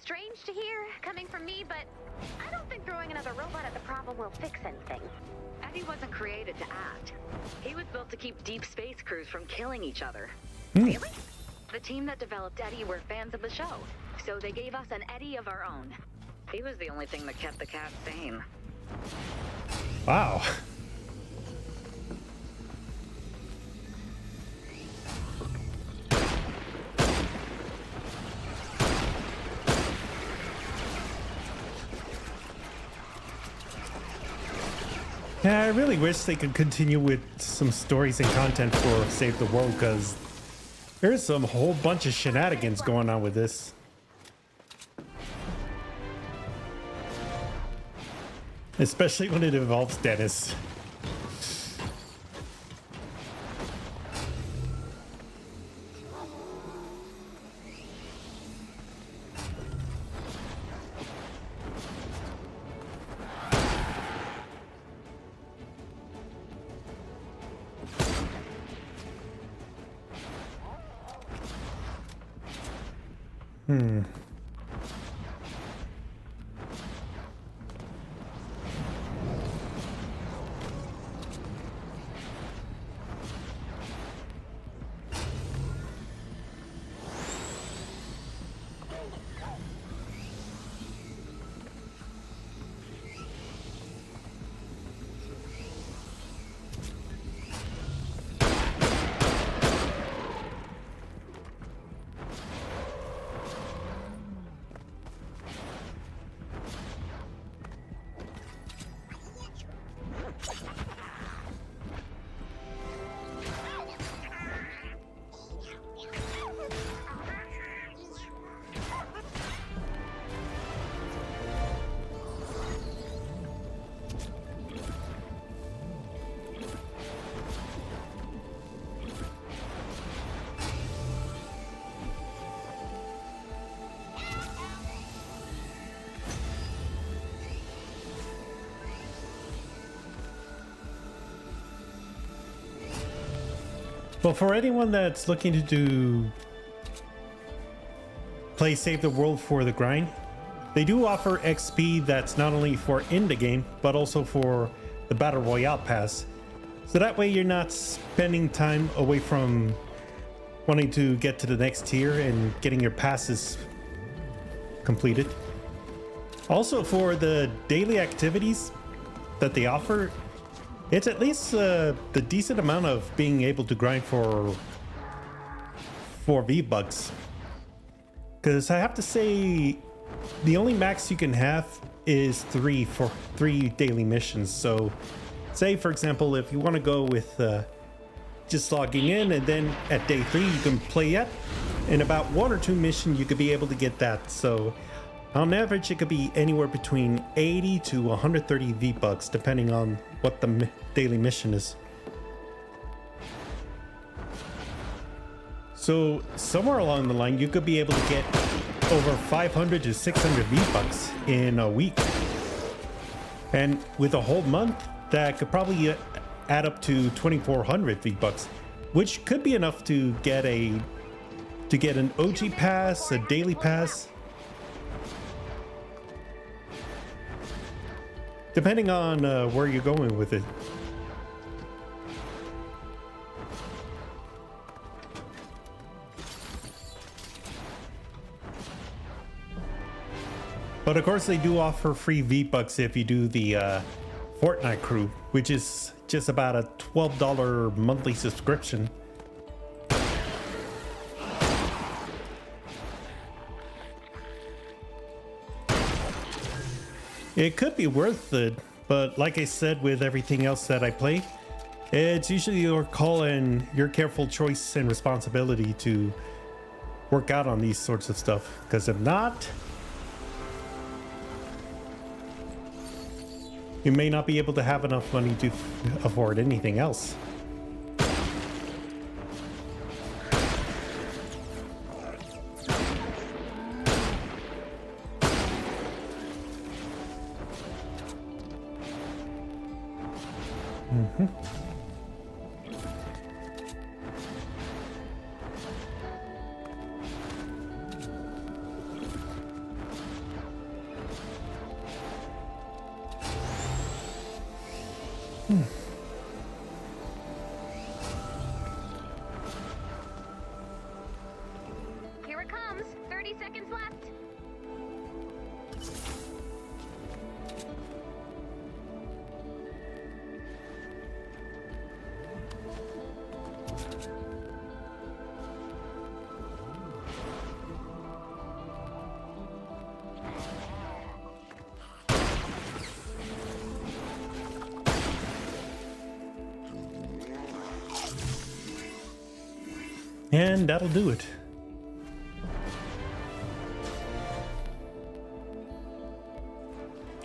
[SPEAKER 10] Strange to hear, coming from me, but I don't think throwing another robot at the problem will fix anything.
[SPEAKER 15] Eddie wasn't created to act. He was built to keep deep space crews from killing each other.
[SPEAKER 10] Really?
[SPEAKER 15] The team that developed Eddie were fans of the show, so they gave us an Eddie of our own. He was the only thing that kept the cat sane.
[SPEAKER 1] Wow. Yeah, I really wish they could continue with some stories and content for Save the World, because there's some whole bunch of shenanigans going on with this. Especially when it involves Dennis. Well, for anyone that's looking to play Save the World for the grind, they do offer XP that's not only for in the game, but also for the Battle Royale pass. So that way you're not spending time away from wanting to get to the next tier and getting your passes completed. Also, for the daily activities that they offer, it's at least the decent amount of being able to grind for V-Bucks. Because I have to say, the only max you can have is 3 for 3 daily missions. So say, for example, if you want to go with just logging in, and then at day 3 you can play it, in about 1 or 2 missions you could be able to get that. So on average, it could be anywhere between 80 to 130 V-Bucks, depending on what the daily mission is. So somewhere along the line, you could be able to get over 500 to 600 V-Bucks in a week. And with a whole month, that could probably add up to 2,400 V-Bucks, which could be enough to get an OG pass, a daily pass, depending on where you're going with it. But of course, they do offer free V-Bucks if you do the Fortnite crew, which is just about a $12 monthly subscription. it could be worth it, but like I said, with everything else that I play, it's usually your call and your careful choice and responsibility to work out on these sorts of stuff. Because if not, you may not be able to have enough money to afford anything else.
[SPEAKER 10] Here it comes. 30 seconds left.
[SPEAKER 1] And that'll do it.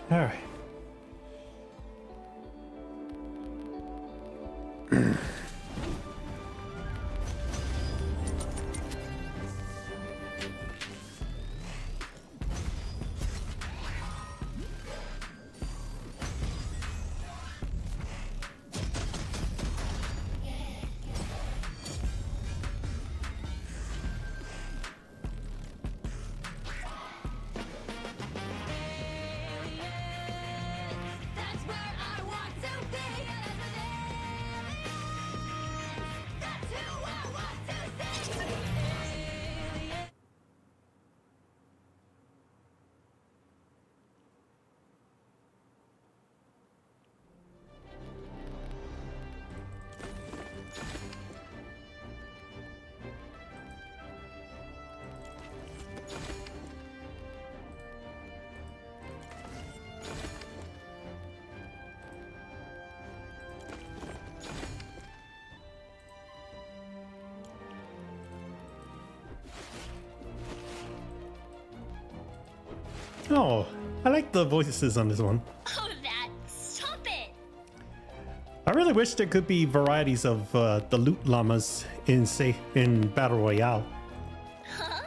[SPEAKER 1] All right. Oh, I like the voices on this one.
[SPEAKER 4] Oh, that. Stop it.
[SPEAKER 1] I really wish there could be varieties of the loot llamas in, say, in Battle Royale.
[SPEAKER 4] Huh?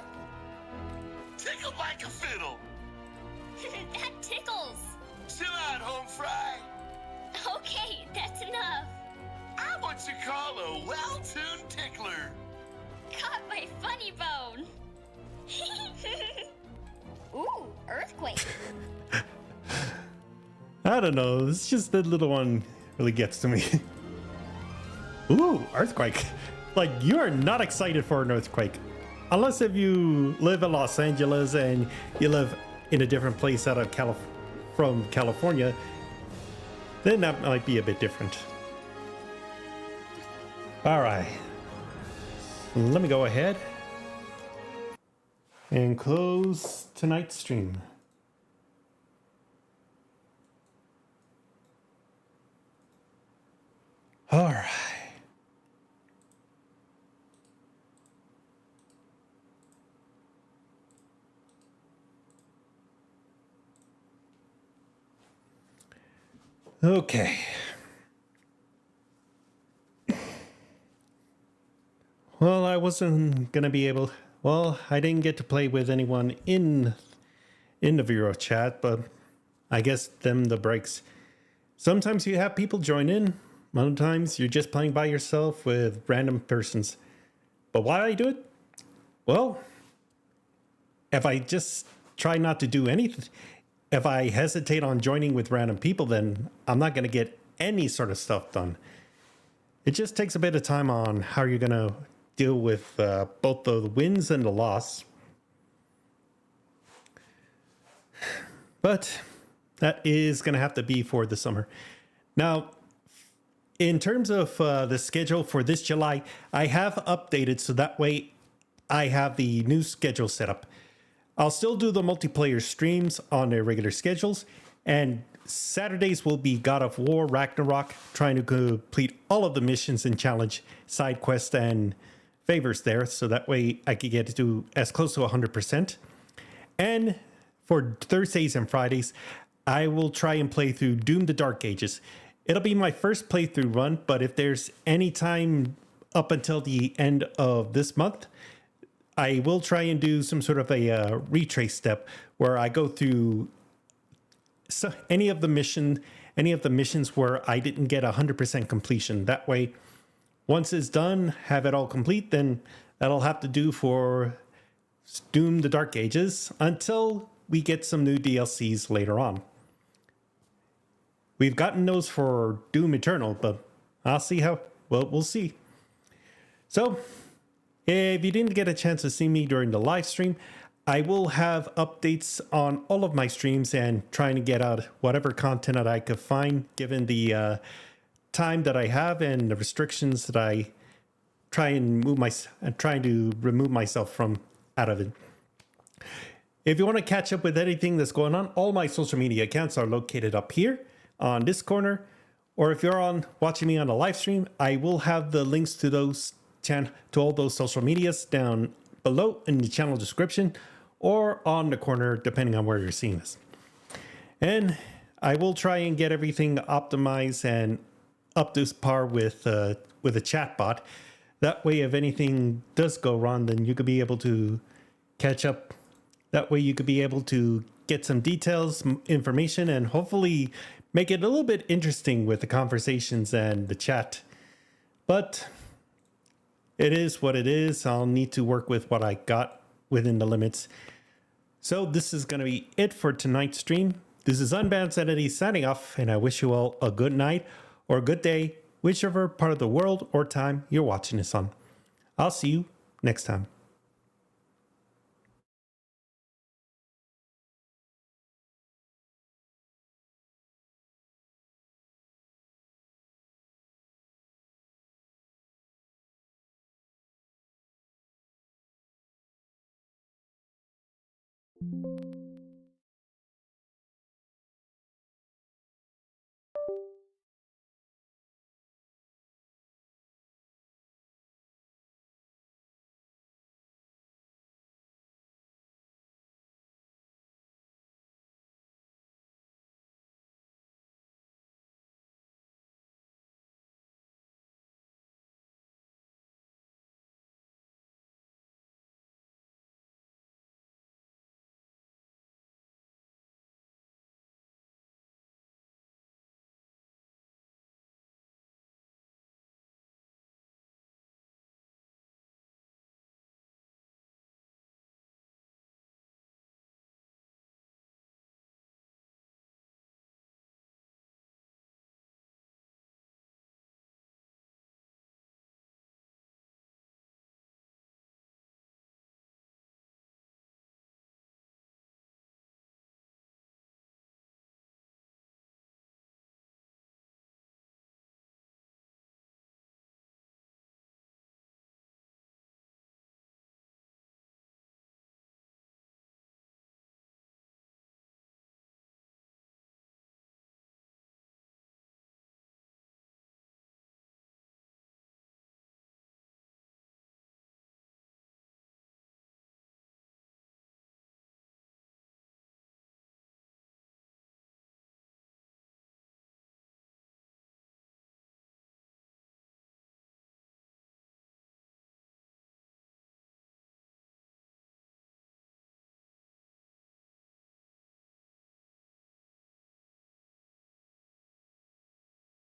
[SPEAKER 12] Tickle like a fiddle.
[SPEAKER 4] That tickles.
[SPEAKER 12] Chill out, home fry.
[SPEAKER 4] Okay, that's enough.
[SPEAKER 12] I'm what you call a well-tuned tickler.
[SPEAKER 4] Caught my funny bone. Ooh, earthquake.
[SPEAKER 1] I don't know, it's just the little one really gets to me. Ooh, earthquake. Like, you are not excited for an earthquake. Unless if you live in Los Angeles and you live in a different place out of from California, then that might be a bit different. All right. Let me go ahead and close tonight's stream. All right. Okay. Well, I wasn't gonna be able. Well, I didn't get to play with anyone in the Vero chat, but I guess them the breaks. Sometimes you have people join in. Other times you're just playing by yourself with random persons. But why do I do it? Well, if I just try not to do anything, if I hesitate on joining with random people, then I'm not going to get any sort of stuff done. It just takes a bit of time on how you're going to deal with both the wins and the loss. But that is going to have to be for the summer. Now, in terms of the schedule for this July, I have updated so that way I have the new schedule set up. I'll still do the multiplayer streams on their regular schedules, And Saturdays will be God of War Ragnarok, trying to complete all of the missions and challenge side quests and favors there, so that way I could get to do as close to 100%. And for Thursdays and Fridays, I will try and play through Doom the Dark Ages. It'll be my first playthrough run, but if there's any time up until the end of this month, I will try and do some sort of a retrace step where I go through any of the missions where I didn't get 100% completion. That way, once it's done, have it all complete, then that'll have to do for Doom the Dark Ages until we get some new DLCs later on. We've gotten those for Doom Eternal, but I'll see how, well, we'll see. So, if you didn't get a chance to see me during the live stream, I will have updates on all of my streams and trying to get out whatever content that I could find given the time that I have and the restrictions that I trying to remove myself from out of it. If you want to catch up with anything that's going on, all my social media accounts are located up here on this corner, or if you're watching me on a live stream, I will have the links to those to all those social medias down below in the channel description or on the corner, depending on where you're seeing this. And I will try and get everything optimized and up to par with a chatbot. That way, if anything does go wrong, then you could be able to catch up. That way you could be able to get some details, information, and hopefully make it a little bit interesting with the conversations and the chat. But it is what it is. I'll need to work with what I got within the limits. So this is going to be it for tonight's stream. This is Unbound Sanity signing off, and I wish you all a good night or a good day, whichever part of the world or time you're watching this on. I'll see you next time.